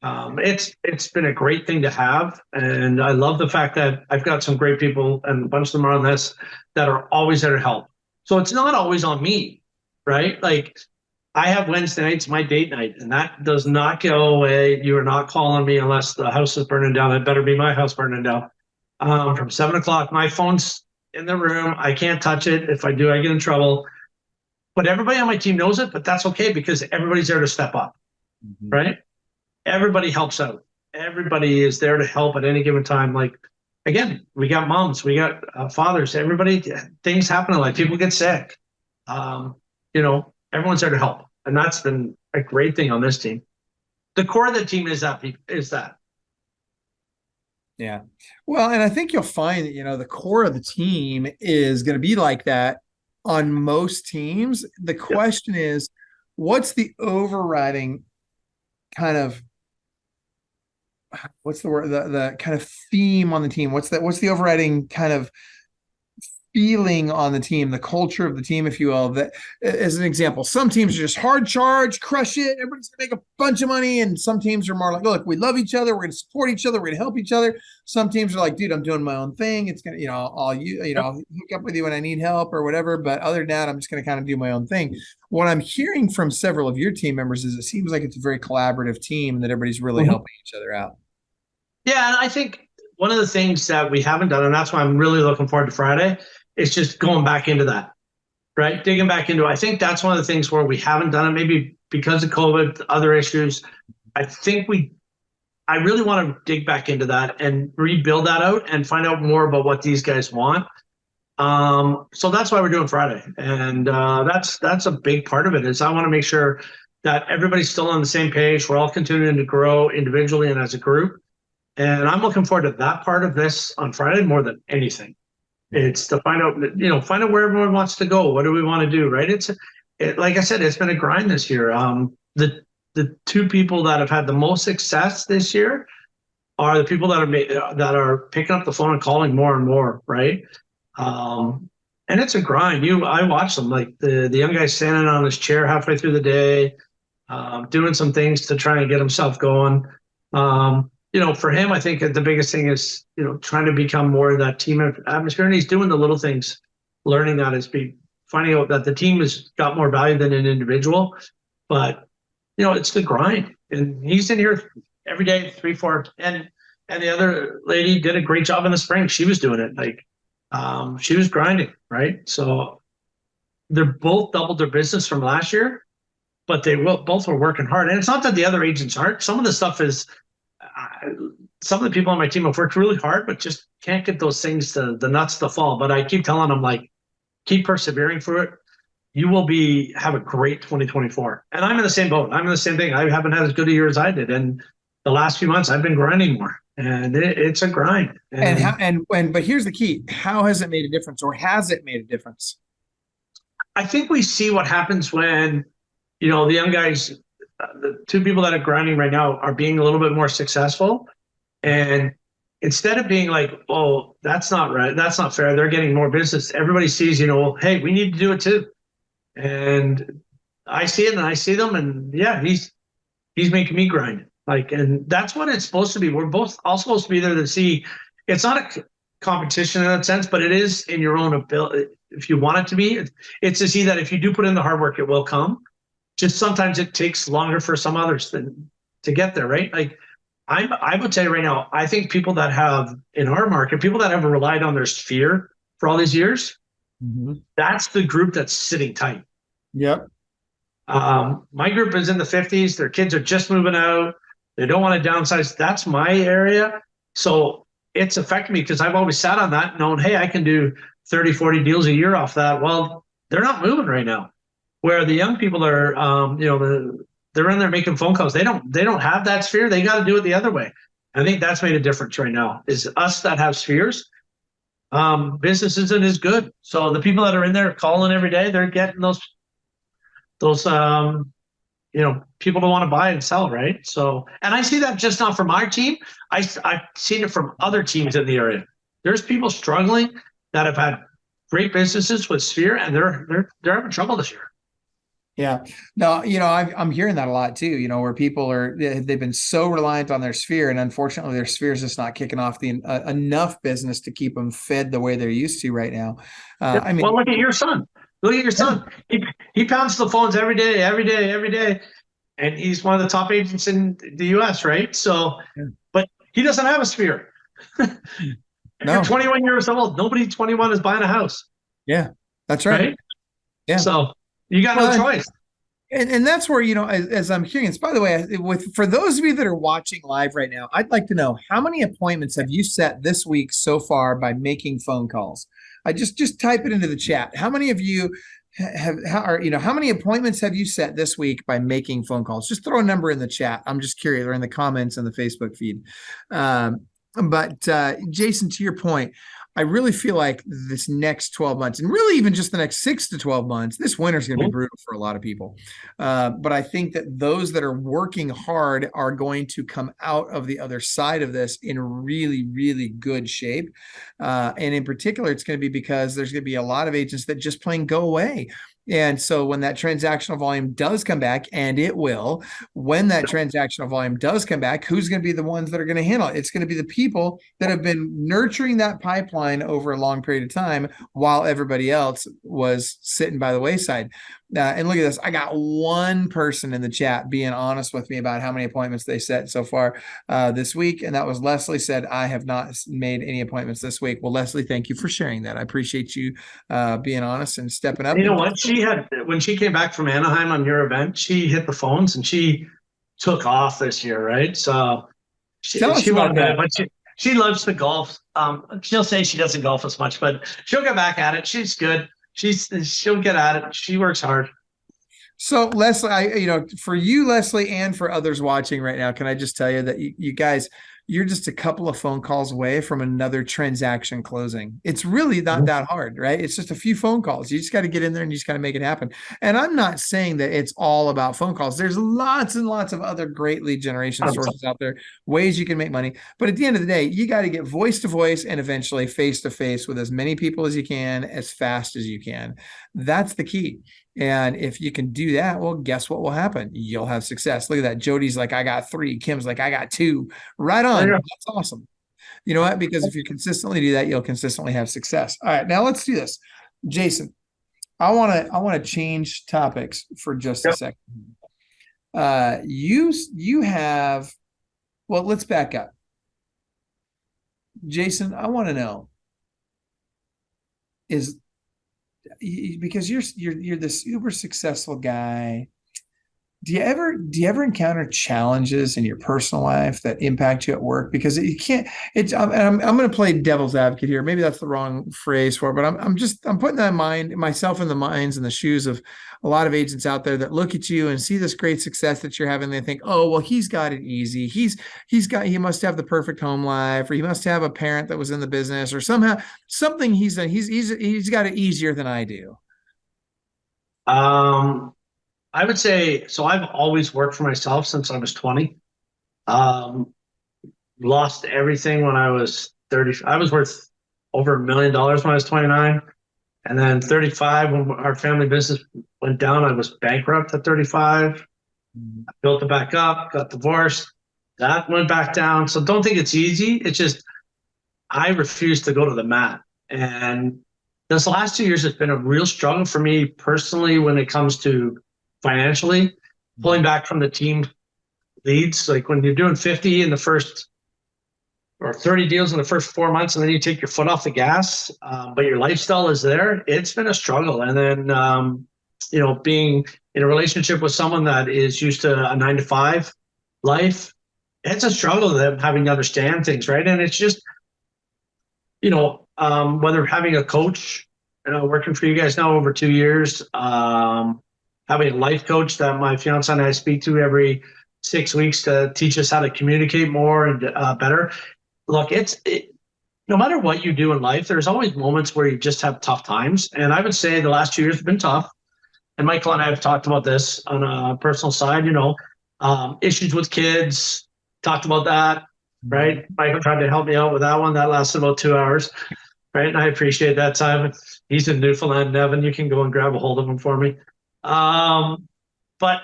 It's been a great thing to have, and I love the fact that I've got some great people, and a bunch of them are on this, that are always there to help. So it's not always on me, right? Like, I have Wednesday nights, my date night, and that does not go away. You are not calling me unless the house is burning down. It better be my house burning down. From 7 o'clock, my phone's in the room. I can't touch it. If I do, I get in trouble. But everybody on my team knows it, but that's okay because everybody's there to step up, right? Everybody helps out. Everybody is there to help at any given time. Like, again, we got moms, we got fathers, everybody, things happen in life. People get sick. You know, everyone's there to help. And that's been a great thing on this team. The core of the team is that. Yeah. Well, and I think you'll find that, you know, the core of the team is going to be like that on most teams. The question is, what's the overriding kind of, what's the word, the kind of theme on the team? What's the overriding kind of feeling on the team, the culture of the team, if you will? That, as an example, some teams are just hard charge, crush it, everybody's gonna make a bunch of money, and some teams are more like, look, we love each other, we're gonna support each other, we're gonna help each other. Some teams are like, dude, I'm doing my own thing. It's gonna, I'll hook up with you when I need help or whatever, but other than that, I'm just gonna kind of do my own thing. What I'm hearing from several of your team members is it seems like it's a very collaborative team and that everybody's really helping each other out. Yeah, and I think one of the things that we haven't done, and that's why I'm really looking forward to Friday, is just going back into that, right? Digging back into it. I think that's one of the things where we haven't done it, maybe because of COVID, other issues. I really want to dig back into that and rebuild that out and find out more about what these guys want. So that's why we're doing Friday. And that's a big part of it, is I want to make sure that everybody's still on the same page. We're all continuing to grow individually and as a group. And I'm looking forward to that part of this on Friday more than anything. It's to find out where everyone wants to go. What do we want to do, right? Like I said, it's been a grind this year. The two people that have had the most success this year are the people that are picking up the phone and calling more and more, right? And it's a grind. I watch them, like the young guy standing on his chair halfway through the day, doing some things to try and get himself going. For him, I think the biggest thing is, trying to become more of that team atmosphere. And he's doing the little things, learning that finding out that the team has got more value than an individual. But, it's the grind. And he's in here every day, 3, 4. And the other lady did a great job in the spring. She was doing it. Like, she was grinding, right? So they're both doubled their business from last year, but both were working hard. And it's not that the other agents aren't. Some of the stuff is, some of the people on my team have worked really hard, but just can't get those things the nuts to fall. But I keep telling them, like, keep persevering through it. You will have a great 2024. And I'm in the same boat. I'm in the same thing. I haven't had as good a year as I did. And the last few months I've been grinding more, and it's a grind. But here's the key. How has it made a difference, or has it made a difference? I think we see what happens when, the young guys, the two people that are grinding right now are being a little bit more successful, and instead of being like, oh, that's not right, that's not fair, they're getting more business, everybody sees, hey, we need to do it too. And I see it and I see them, and yeah, he's making me grind. And that's what it's supposed to be. We're both all supposed to be there to see. It's not a competition in that sense, but it is in your own ability. If you want it to be, it's to see that if you do put in the hard work, it will come. Just sometimes it takes longer for some others to get there, right? I would say right now, I think people that have in our market, people that have relied on their sphere for all these years, that's the group that's sitting tight. Yep. My group is in the 50s. Their kids are just moving out. They don't want to downsize. That's my area. So it's affected me because I've always sat on that knowing, hey, I can do 30, 40 deals a year off that. Well, they're not moving right now. Where the young people are, they're in there making phone calls. They don't have that sphere. They got to do it the other way. I think that's made a difference right now is us that have spheres. Business isn't as good. So the people that are in there calling every day, they're getting those people don't want to buy and sell, right? So, and I see that just not from our team. I've seen it from other teams in the area. There's people struggling that have had great businesses with Sphere, and they're having trouble this year. Yeah, no, I'm hearing that a lot too. Where people they've been so reliant on their Sphere, and unfortunately, their Sphere is just not kicking off enough business to keep them fed the way they're used to right now. Well, look at your son. Look at your son. He pounds the phones every day. And he's one of the top agents in the US, right? So, but he doesn't have a Sphere. No. You're 21 years old. Nobody 21 is buying a house. Yeah, that's right. Yeah. So you got no choice. And that's where, as I'm hearing this, by the way, for those of you that are watching live right now, I'd like to know how many appointments have you set this week so far by making phone calls? I just type it into the chat. How many of you how many appointments have you set this week by making phone calls? Just throw a number in the chat. I'm just curious, or in the comments in the Facebook feed. But Jason, to your point, I really feel like this next 12 months, and really even just the next 6 to 12 months, this winter is going to be brutal for a lot of people. But I think that those that are working hard are going to come out of the other side of this in really, really good shape. And in particular, it's going to be because there's going to be a lot of agents that just plain go away. And so when that transactional volume does come back, and it will, when that transactional volume does come back, who's going to be the ones that are going to handle it? It's going to be the people that have been nurturing that pipeline over a long period of time while everybody else was sitting by the wayside. And look at this. I got one person in the chat being honest with me about how many appointments they set so far this week. And that was Leslie. Said, I have not made any appointments this week. Well, Leslie, thank you for sharing that. I appreciate you being honest and stepping up. You know what? When she came back from Anaheim on your event, she hit the phones and she took off this year, right? So she went bad, but she loves to golf. She'll say she doesn't golf as much, but she'll get back at it. She's good. She'll get at it. She works hard. So Leslie, for you, Leslie, and for others watching right now, can I just tell you that you guys, you're just a couple of phone calls away from another transaction closing. It's really not that hard, right? It's just a few phone calls. You just got to get in there and you just got to make it happen. And I'm not saying that it's all about phone calls. There's lots and lots of other great lead generation sources out there, ways you can make money. But at the end of the day, you got to get voice to voice and eventually face to face with as many people as you can, as fast as you can. That's the key. And if you can do that, well, guess what will happen? You'll have success. Look at that. Jody's like, I got 3. Kim's like, I got 2. Right on. That's awesome. You know what? Because if you consistently do that, you'll consistently have success. All right, now let's do this. Jason, I want to change topics for just a second. You have, well, let's back up. Jason, I want to know because you're this uber successful guy. Do you ever encounter challenges in your personal life that impact you at work? Because you can't. I'm going to play devil's advocate here. Maybe that's the wrong phrase for it, but I'm putting that myself in the minds and the shoes of a lot of agents out there that look at you and see this great success that you're having. They think, oh, well, he's got it easy. He must have the perfect home life, or he must have a parent that was in the business, or somehow something he's got it easier than I do. I would say, so I've always worked for myself since I was 20. lost everything when I was 30. I was worth over $1 million when I was 29. And then 35, when our family business went down, I was bankrupt at 35. I built it back up, got divorced. That went back down. So don't think it's easy. It's just, I refuse to go to the mat. And this last 2 years has been a real struggle for me personally when it comes to financially, pulling back from the team leads. Like when you're doing 50 in the first, or 30 deals in the first 4 months, and then you take your foot off the gas, but your lifestyle is there, it's been a struggle. And then, being in a relationship with someone that is used to a 9-to-5 life, it's a struggle to them having to understand things, right? And it's just, whether having a coach, working for you guys now over 2 years, having a life coach that my fiance and I speak to every 6 weeks to teach us how to communicate more and better. Look, no matter what you do in life, there's always moments where you just have tough times. And I would say the last 2 years have been tough. And Michael and I have talked about this on a personal side, issues with kids, talked about that, right? Michael tried to help me out with that one. That lasted about 2 hours, right? And I appreciate that time. He's in Newfoundland, Nevin. You can go and grab a hold of him for me. But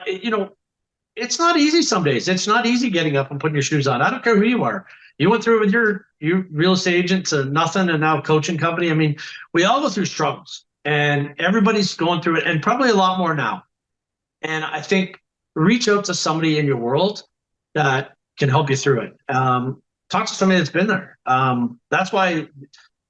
it's not easy some days. It's not easy getting up and putting your shoes on. I don't care who you are. You went through it with your real estate agent to nothing and now coaching company. I mean, we all go through struggles and everybody's going through it, and probably a lot more now. And I think reach out to somebody in your world that can help you through it. Talk to somebody that's been there. That's why,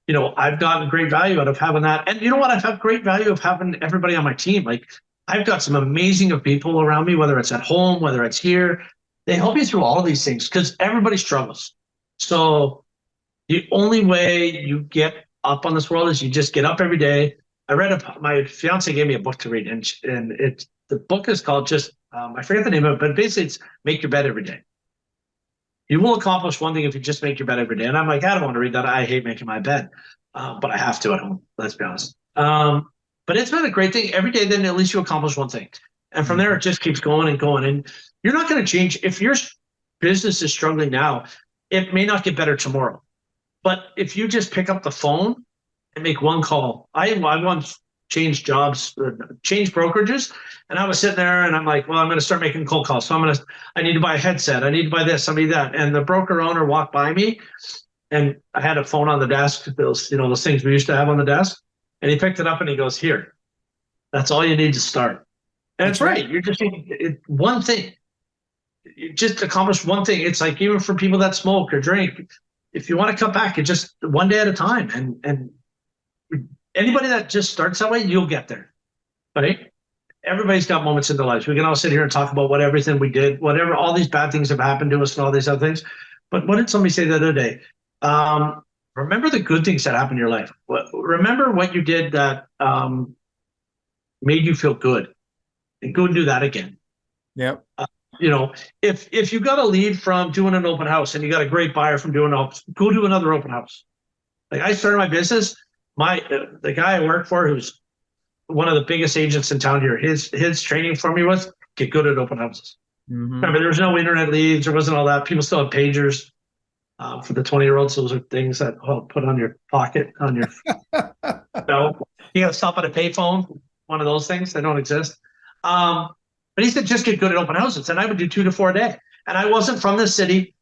I've gotten great value out of having that. And you know what? I've had great value of having everybody on my team. Like, I've got some amazing people around me, whether it's at home, whether it's here. They help you through all of these things because everybody struggles. So the only way you get up on this world is you just get up every day. My fiance gave me a book to read, and the book is called I forget the name of it, but basically it's Make Your Bed Every Day. You will accomplish one thing if you just make your bed every day. And I'm like, I don't want to read that. I hate making my bed, but I have to at home. Let's be honest. But it's been a great thing every day. Then at least you accomplish one thing. And from there, it just keeps going and going. And you're not going to change. If your business is struggling now, it may not get better tomorrow. But if you just pick up the phone and make one call, I once changed jobs, changed brokerages. And I was sitting there and I'm like, well, I'm going to start making cold calls. So I need to buy a headset. I need to buy this, I need that. And the broker owner walked by me and I had a phone on the desk, those things we used to have on the desk. And he picked it up and he goes, here, that's all you need to start. And it's right. You're just one thing. You just accomplish one thing. It's like even for people that smoke or drink, if you want to cut back, it's just one day at a time. And anybody that just starts that way, you'll get there, right? Everybody's got moments in their lives. We can all sit here and talk about everything we did, whatever, all these bad things have happened to us and all these other things. But what did somebody say the other day? Remember the good things that happened in your life. Remember what you did that made you feel good, and go and do that again. Yep. If you got a lead from doing an open house and you got a great buyer from doing go do another open house. Like I started my business, the guy I work for, who's one of the biggest agents in town here, his training for me was get good at open houses. Mm-hmm. Remember, there was no internet leads, there wasn't all that. People still have pagers. For the 20-year-olds, those are things that I'll put on your pocket, on your belt. You got to stop at a payphone, one of those things. They don't exist. But he said, just get good at open houses. And I would do 2 to 4 a day. And I wasn't from the city.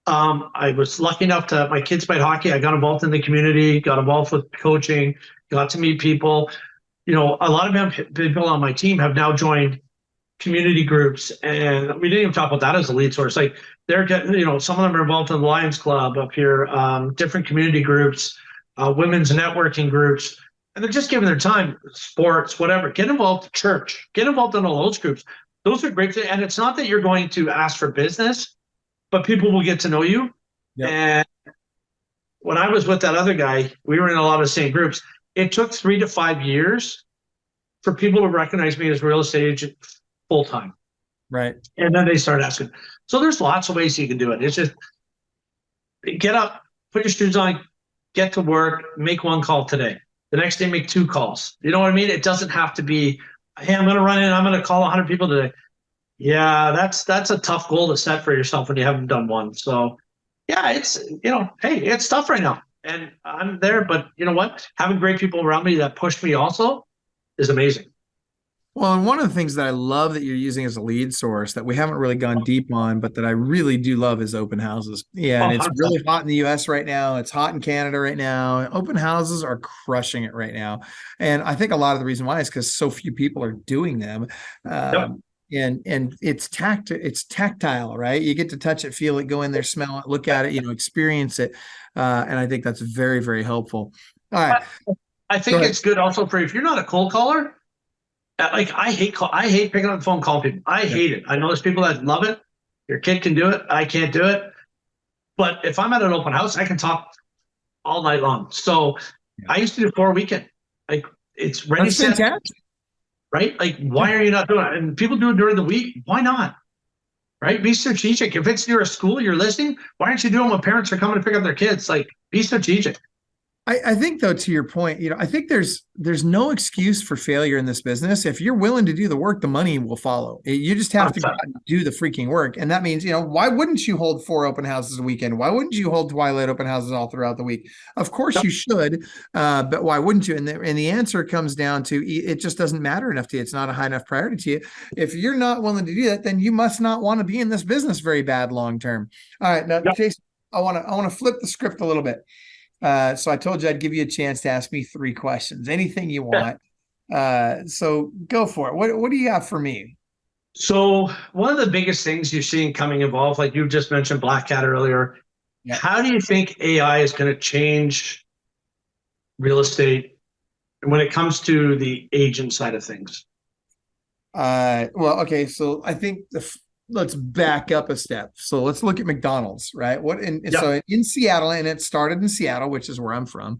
I was lucky enough my kids played hockey. I got involved in the community, got involved with coaching, got to meet people. A lot of people on my team have now joined community groups, and we didn't even talk about that as a lead source. Like they're getting, some of them are involved in the Lions Club up here, different community groups, women's networking groups, and they're just giving their time, sports, whatever. Get involved in church, get involved in all those groups. Those are great things. And it's not that you're going to ask for business, but people will get to know you. Yep. And when I was with that other guy, we were in a lot of the same groups. It took 3 to 5 years for people to recognize me as a real estate agent full time. Right. And then they start asking. So there's lots of ways you can do it. It's just get up, put your shoes on, get to work, make one call today. The next day, make 2 calls. You know what I mean? It doesn't have to be, hey, I'm going to run in, I'm going to call 100 people today. Yeah, that's a tough goal to set for yourself when you haven't done one. So yeah, it's, hey, it's tough right now. And I'm there, but you know what? Having great people around me that push me also is amazing. Well, and one of the things that I love that you're using as a lead source that we haven't really gone deep on, but that I really do love is open houses. Yeah, and it's 100%. really hot in the US right now. It's hot in Canada right now. Open houses are crushing it right now. And I think a lot of the reason why is because so few people are doing them. Yep. And it's tactile, right? You get to touch it, feel it, go in there, smell it, look at it, experience it. And I think that's very, very helpful. All right. I think it's good also for if you're not a cold caller. Like I hate picking up the phone, calling people. I hate it. I know there's people that love it. Your kid can do it. I can't do it. But if I'm at an open house, I can talk all night long. So I used to do 4 weekend. Like it's ready, That's set, fantastic. right? Like why are you not doing it? And people do it during the week. Why not? Right? Be strategic. If it's near a school you're listening, why aren't you doing when parents are coming to pick up their kids? Like be strategic. I think though, to your point, I think there's no excuse for failure in this business. If you're willing to do the work, the money will follow. You just have to go out and do the freaking work. And that means, why wouldn't you hold 4 open houses a weekend? Why wouldn't you hold Twilight open houses all throughout the week? Of course you should, but why wouldn't you? And the answer comes down to it just doesn't matter enough to you. It's not a high enough priority to you. If you're not willing to do that, then you must not want to be in this business very bad long term. All right, now, Jason, I want to flip the script a little bit. So I told you I'd give you a chance to ask me 3 questions, anything you want. So go for it. What do you got for me? So one of the biggest things you're seeing coming evolve, like you just mentioned Black Cat earlier, how do you think AI is going to change real estate when it comes to the agent side of things? Well, okay. So I think let's back up a step. So let's look at McDonald's, right? So in Seattle, and it started in Seattle, which is where I'm from.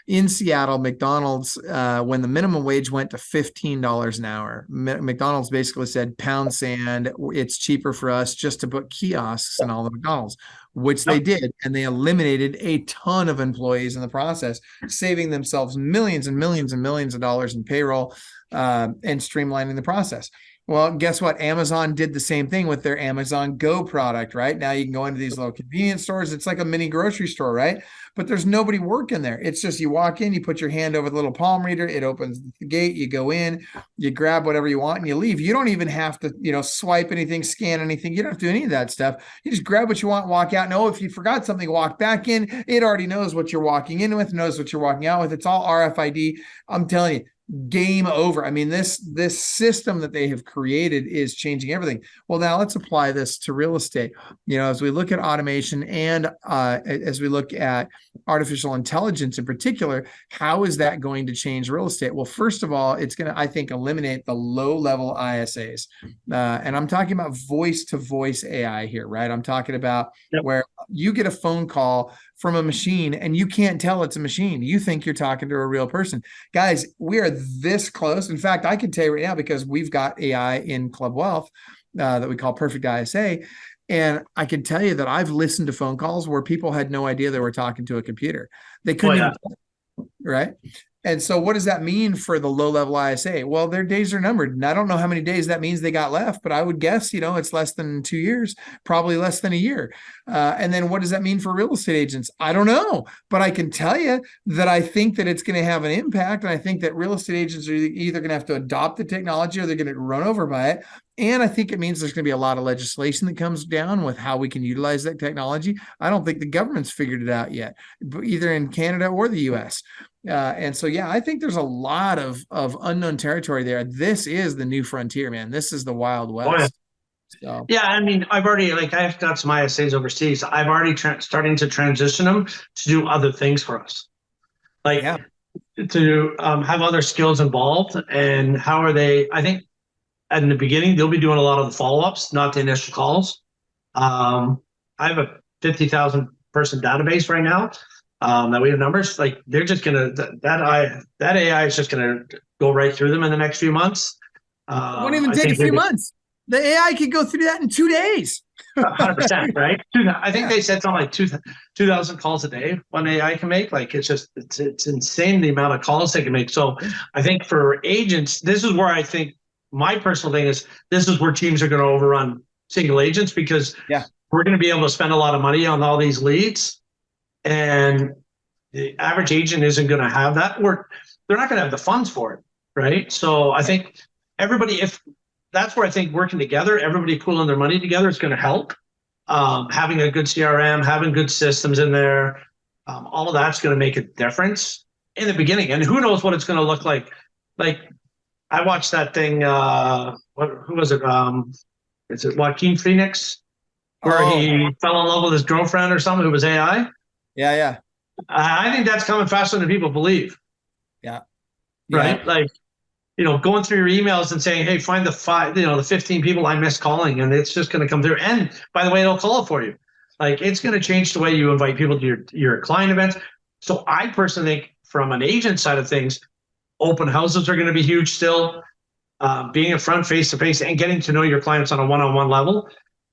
In Seattle, McDonald's, when the minimum wage went to $15 an hour, McDonald's basically said, pound sand, it's cheaper for us just to put kiosks in all the McDonald's, which they did. And they eliminated a ton of employees in the process, saving themselves millions and millions and millions of dollars in payroll, and streamlining the process. Well, guess what? Amazon did the same thing with their Amazon Go product, right? Now you can go into these little convenience stores. It's like a mini grocery store, right? But there's nobody working there. It's just you walk in, you put your hand over the little palm reader, it opens the gate, you go in, you grab whatever you want and you leave. You don't even have to, swipe anything, scan anything. You don't have to do any of that stuff. You just grab what you want, walk out. No, if you forgot something, walk back in. It already knows what you're walking in with, knows what you're walking out with. It's all RFID. I'm telling you. Game over. I mean, this system that they have created is changing everything. Well, now let's apply this to real estate. As we look at automation and as we look at artificial intelligence in particular, how is that going to change real estate? Well, first of all, it's going to, I think, eliminate the low-level ISAs. And I'm talking about voice-to-voice AI here, right? I'm talking about where you get a phone call from a machine and you can't tell it's a machine. You think you're talking to a real person. Guys, we are this close. In fact, I can tell you right now, because we've got AI in Club Wealth that we call Perfect ISA. And I can tell you that I've listened to phone calls where people had no idea they were talking to a computer. They couldn't even, right? And so what does that mean for the low-level ISA? Well, their days are numbered. And I don't know how many days that means they got left, but I would guess, it's less than 2 years, probably less than a year. And then what does that mean for real estate agents? I don't know, but I can tell you that I think that it's going to have an impact. And I think that real estate agents are either going to have to adopt the technology or they're going to run over by it. And I think it means there's going to be a lot of legislation that comes down with how we can utilize that technology. I don't think the government's figured it out yet, either in Canada or the US. And so, I think there's a lot of unknown territory there. This is the new frontier, man. This is the Wild West. So. Yeah, I mean, I've already, I've got some ISAs overseas. I've already starting to transition them to do other things for us. To have other skills involved. And how are they? I think in the beginning, they'll be doing a lot of the follow-ups, not the initial calls. I have a 50,000 person database right now. That we have numbers, they're just gonna that AI is just gonna go right through them in the next few months. It won't even take a few months. The AI could go through that in 2 days. 100%, right? I think they said something like 2,000 calls a day one AI can make. It's insane the amount of calls they can make. So I think for agents, this is where I think my personal thing is this is where teams are going to overrun single agents because we're going to be able to spend a lot of money on all these leads, and the average agent isn't going to have that, or they're not going to have the funds for it, right? So I think everybody, if that's where I think working together, everybody pooling their money together is going to help. Having a good CRM, having good systems in there, all of that's going to make a difference in the beginning. And who knows what it's going to look like. Like, I watched that thing, who was it? Is it Joaquin Phoenix? Where he fell in love with his girlfriend or something who was AI? Yeah. I think that's coming faster than people believe. Yeah. Right? Like, going through your emails and saying, hey, find the 15 people I missed calling, and it's just going to come through. And by the way, it'll call it for you. Like, it's going to change the way you invite people to your client events. So I personally think from an agent side of things, open houses are going to be huge still. Being in front face-to-face and getting to know your clients on a one-on-one level.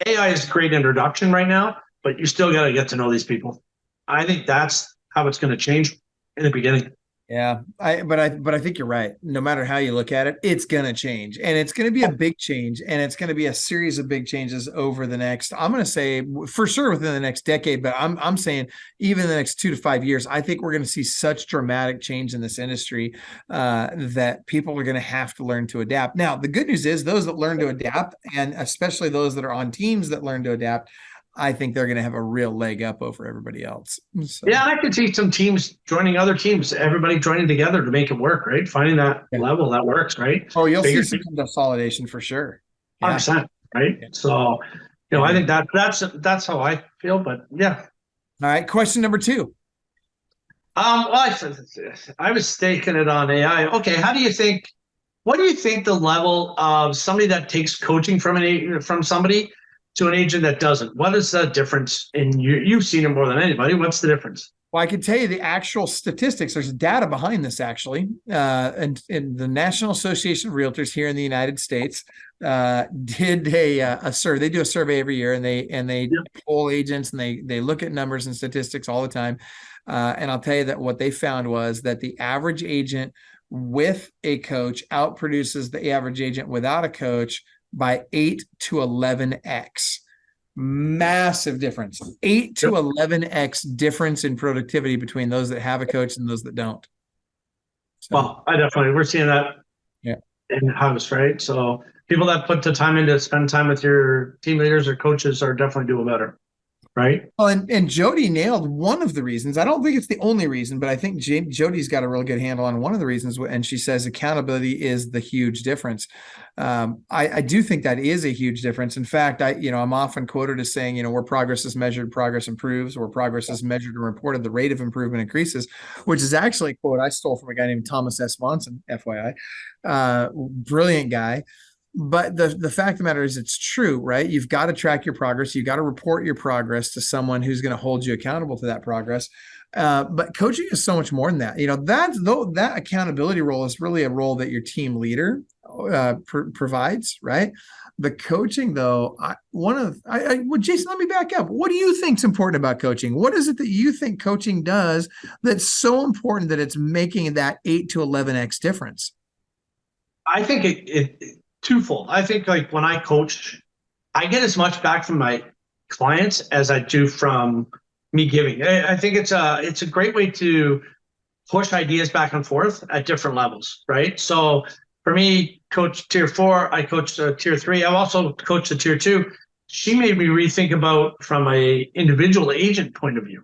AI is a great introduction right now, but you still got to get to know these people. I think that's how it's going to change in the beginning. Yeah, but I think you're right. No matter how you look at it, it's going to change, and it's going to be a big change, and it's going to be a series of big changes over the next, I'm going to say for sure within the next decade, but I'm saying even in the next 2 to 5 years, I think we're going to see such dramatic change in this industry that people are going to have to learn to adapt. Now, the good news is those that learn to adapt, and especially those that are on teams that learn to adapt, I think they're going to have a real leg up over everybody else. So. Yeah, and I could see some teams joining other teams, everybody joining together to make it work, right? Finding that level that works, right? Oh, you'll see some consolidation for sure. 100%, right? Yeah. So, I think that's how I feel, but yeah. All right, question number 2. Well, I was staking it on AI. Okay, what do you think the level of somebody that takes coaching from somebody to an agent that doesn't? What is the difference in you? You've seen it more than anybody. What's the difference? Well, I can tell you the actual statistics. There's data behind this, actually. And the National Association of Realtors here in the United States did a survey. They do a survey every year, and they poll agents, and they look at numbers and statistics all the time. And I'll tell you that what they found was that the average agent with a coach outproduces the average agent without a coach by 8 to 11x. Massive difference. 8 to 11x difference in productivity between those that have a coach and those that don't. So, well, we're seeing that in house, right? So people that put the time in to spend time with your team leaders or coaches are definitely doing better. Right. Well, and Jody nailed one of the reasons. I don't think it's the only reason, but I think Jody's got a real good handle on one of the reasons. And she says accountability is the huge difference. I do think that is a huge difference. In fact, I'm often quoted as saying, where progress is measured, progress improves. Where progress is measured and reported, the rate of improvement increases, which is actually a quote I stole from a guy named Thomas S. Monson, FYI. Brilliant guy. But the fact of the matter is it's true, right? You've got to track your progress. You've got to report your progress to someone who's going to hold you accountable to that progress. But coaching is so much more than that. That accountability role is really a role that your team leader provides, right? The coaching, though, Jason, let me back up. What do you think's important about coaching? What is it that you think coaching does that's so important that it's making that 8 to 11x difference? I think it twofold. I think like when I coach, I get as much back from my clients as I do from me giving. I think it's a great way to push ideas back and forth at different levels, right? So for me, coach tier 4, I coach tier 3. I've also coached the tier 2. She made me rethink about from a individual agent point of view.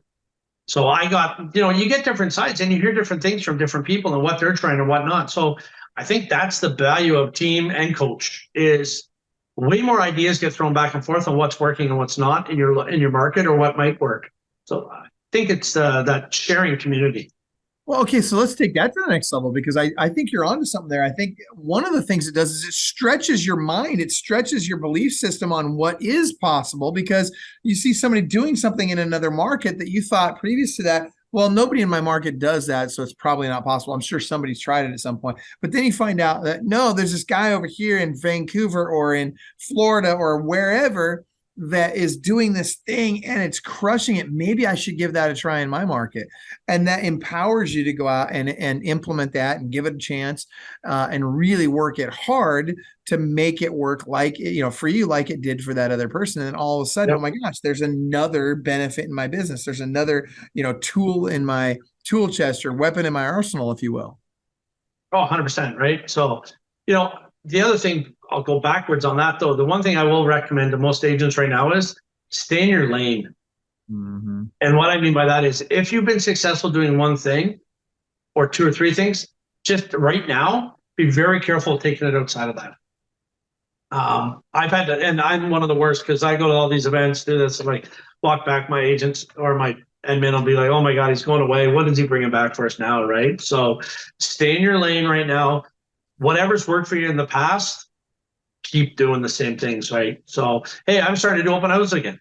So I got, you get different sides and you hear different things from different people and what they're trying and whatnot. So I think that's the value of team and coach is way more ideas get thrown back and forth on what's working and what's not in your market or what might work. So I think it's that sharing community. Well, okay, so let's take that to the next level because I think you're onto something there. I think one of the things it does is it stretches your mind. It stretches your belief system on what is possible because you see somebody doing something in another market that you thought previous to that, well, nobody in my market does that, so it's probably not possible. I'm sure somebody's tried it at some point. But then you find out that, no, there's this guy over here in Vancouver or in Florida or wherever that is doing this thing and it's crushing it. Maybe I should give that a try in my market. And that empowers you to go out and implement that and give it a chance and really work it hard to make it work like, for you, like it did for that other person. And then all of a sudden, oh my gosh, there's another benefit in my business. There's another, tool in my tool chest or weapon in my arsenal, if you will. Oh, 100%. Right. So, the other thing, I'll go backwards on that though. The one thing I will recommend to most agents right now is stay in your lane. Mm-hmm. And what I mean by that is if you've been successful doing one thing or two or three things, just right now, be very careful taking it outside of that. I've had to, and I'm one of the worst because I go to all these events, do this, and like walk back my agents or my admin will be like, oh my God, he's going away. What is he bringing back for us now? Right. So stay in your lane right now. Whatever's worked for you in the past, keep doing the same things, right? So, hey, I'm starting to do open houses again,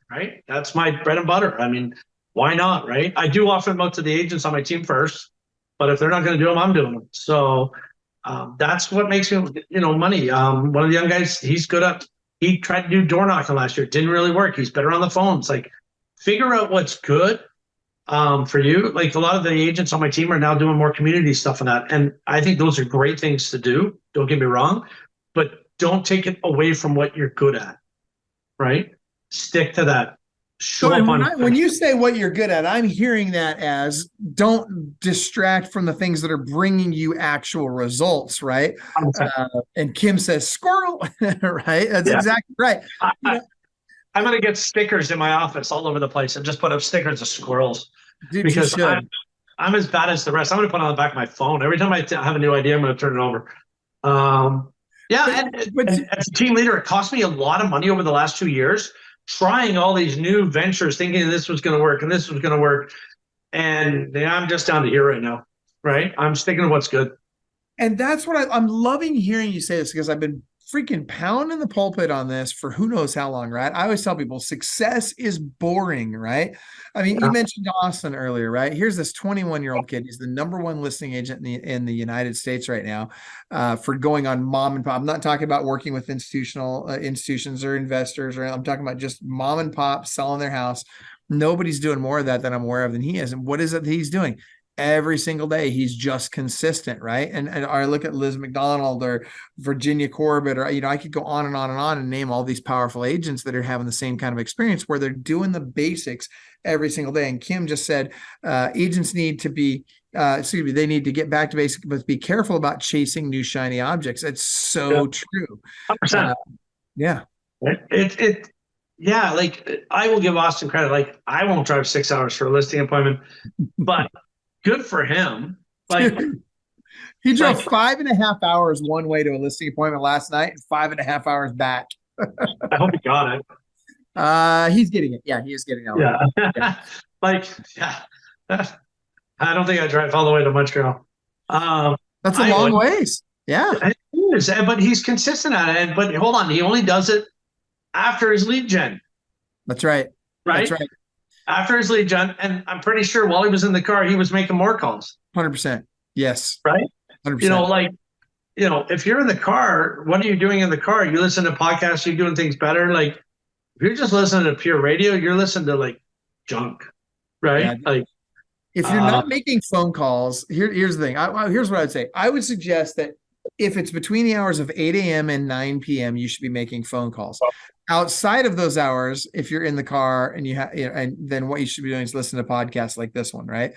right? That's my bread and butter. I mean, why not, right? I do offer them out to the agents on my team first, but if they're not going to do them, I'm doing them. So that's what makes me, money. One of the young guys, he tried to do door knocking last year. It didn't really work. He's better on the phone. It's like, figure out what's good for you. Like a lot of the agents on my team are now doing more community stuff and that. And I think those are great things to do. Don't get me wrong, but don't take it away from what you're good at, right? Stick to that. When you say what you're good at, I'm hearing that as don't distract from the things that are bringing you actual results, right? And Kim says squirrel, right? That's exactly right. I'm going to get stickers in my office all over the place and just put up stickers of squirrels. Dude, because I'm as bad as the rest. I'm going to put it on the back of my phone. Every time I have a new idea, I'm going to turn it over. But as a team leader, it cost me a lot of money over the last 2 years trying all these new ventures, thinking this was going to work and this was going to work. And I'm just down to here right now, right? I'm sticking to what's good. And that's what I'm loving hearing you say this because I've been freaking pounding the pulpit on this for who knows how long, right? I always tell people success is boring, right? I mean, you mentioned Austin earlier, right? Here's this 21-year-old kid. He's the #1 listing agent in the United States right now for going on mom and pop. I'm not talking about working with institutions or investors, or I'm talking about just mom and pop selling their house. Nobody's doing more of that than I'm aware of than he is. And what is it that he's doing? Every single day, he's just consistent, right? And I look at Liz McDonald or Virginia Corbett, or I could go on and on and on and name all these powerful agents that are having the same kind of experience where they're doing the basics every single day. And Kim just said agents need to be, they need to get back to basics, but be careful about chasing new shiny objects. It's so true. 100%. Like I will give Austin credit. Like I won't drive 6 hours for a listing appointment, but good for him. Like he drove 5.5 hours one way to a listing appointment last night and 5.5 hours back. I hope he got it. He's getting it. Yeah, he is getting it. Yeah. I don't think I drive all the way to Montreal. That's a long ways. Yeah. It is, but he's consistent at it. But hold on, he only does it after his lead gen. That's right. Right? That's right. After his lead gen, and I'm pretty sure while he was in the car, he was making more calls. 100%. Yes. Right? 100%. If you're in the car, what are you doing in the car? You listen to podcasts, you're doing things better. Like, if you're just listening to pure radio, you're listening to like junk, right? Yeah. If you're not making phone calls, here's the thing. Here's what I'd say. I would suggest that if it's between the hours of 8 a.m. and 9 p.m., you should be making phone calls. Outside of those hours, if you're in the car and and then what you should be doing is listen to podcasts like this one, right?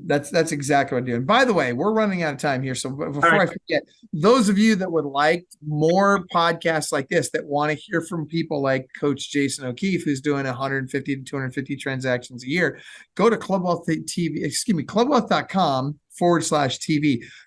That's exactly what I'm doing. By the way, we're running out of time here. So before I forget, those of you that would like more podcasts like this, that want to hear from people like Coach Jason O'Keefe, who's doing 150 to 250 transactions a year, go to clubwealth.com/TV,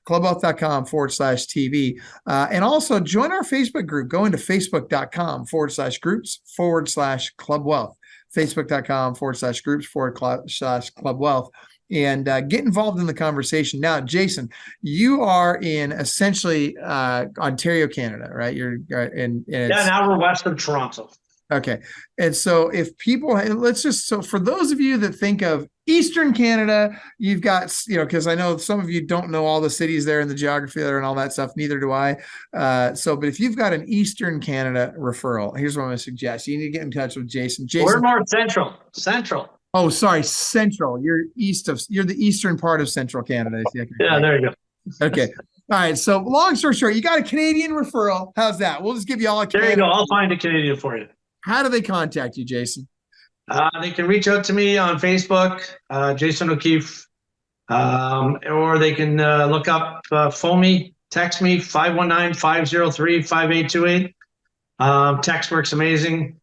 clubwealth.com/TV. And also join our Facebook group. Go into facebook.com/groups/clubwealth, facebook.com/groups/clubwealth, and get involved in the conversation. Now, Jason, you are in essentially Ontario, Canada, right? You're in an hour west of Toronto. Okay. And so if people, so for those of you that think of Eastern Canada, you've got, because I know some of you don't know all the cities there and the geography there and all that stuff. Neither do I. But if you've got an Eastern Canada referral, here's what I'm going to suggest. You need to get in touch with Jason. We're more central. Oh, sorry. Central. You're the eastern part of Central Canada. Yeah, there you go. Okay. All right. So long story short, you got a Canadian referral. How's that? We'll just give you all a Canadian. There you go. I'll find a Canadian for you. How do they contact you, Jason? They can reach out to me on Facebook, Jason O'Keefe, or they can look up, phone me, text me, 519-503-5828. Text works amazing.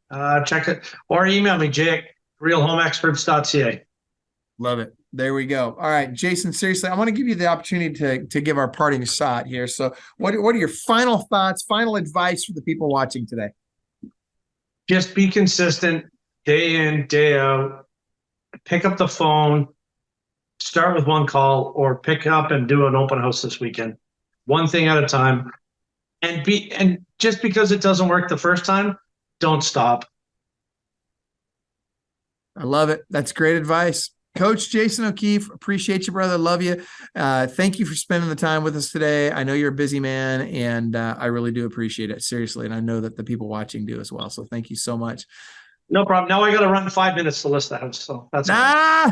Check it. Or email me, jake@realhomeexperts.ca. Love it. There we go. All right, Jason, seriously, I want to give you the opportunity to give our parting shot here. So what are your final thoughts, final advice for the people watching today? Just be consistent, day in, day out. Pick up the phone, start with one call, or pick up and do an open house this weekend. One thing at a time. And just because it doesn't work the first time, don't stop. I love it. That's great advice. Coach Jason O'Keefe, appreciate you, brother. Love you. Thank you for spending the time with us today. I know you're a busy man, and I really do appreciate it, seriously. And I know that the people watching do as well. So thank you so much. No problem. Now I got to run 5 minutes to list the house. So that's I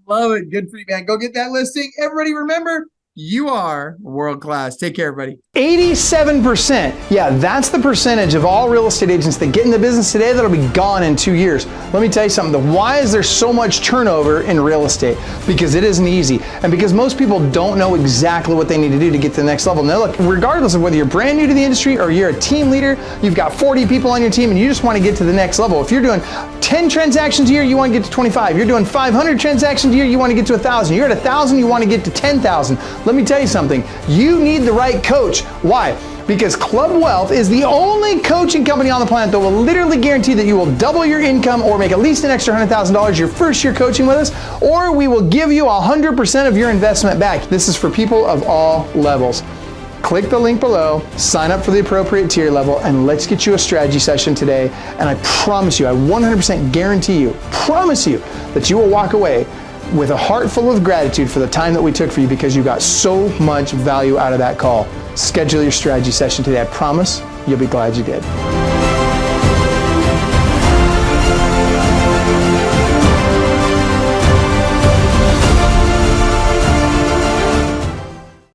love it. Good for you, man. Go get that listing. Everybody remember, you are world class. Take care, everybody. 87%. Yeah, that's the percentage of all real estate agents that get in the business today that'll be gone in 2 years. Let me tell you something. Why is there so much turnover in real estate? Because it isn't easy. And because most people don't know exactly what they need to do to get to the next level. Now look, regardless of whether you're brand new to the industry or you're a team leader, you've got 40 people on your team and you just want to get to the next level. If you're doing 10 transactions a year, you want to get to 25. You're doing 500 transactions a year, you want to get to 1,000. You're at 1,000, you want to get to 10,000. Let me tell you something. You need the right coach. Why? Because Club Wealth is the only coaching company on the planet that will literally guarantee that you will double your income or make at least an extra $100,000 your first year coaching with us, or we will give you 100% of your investment back. This is for people of all levels. Click the link below, sign up for the appropriate tier level, and let's get you a strategy session today. And I promise you, I 100% guarantee you, promise you, that you will walk away with a heart full of gratitude for the time that we took for you, because you got so much value out of that call. Schedule your strategy session today. I promise you'll be glad you did.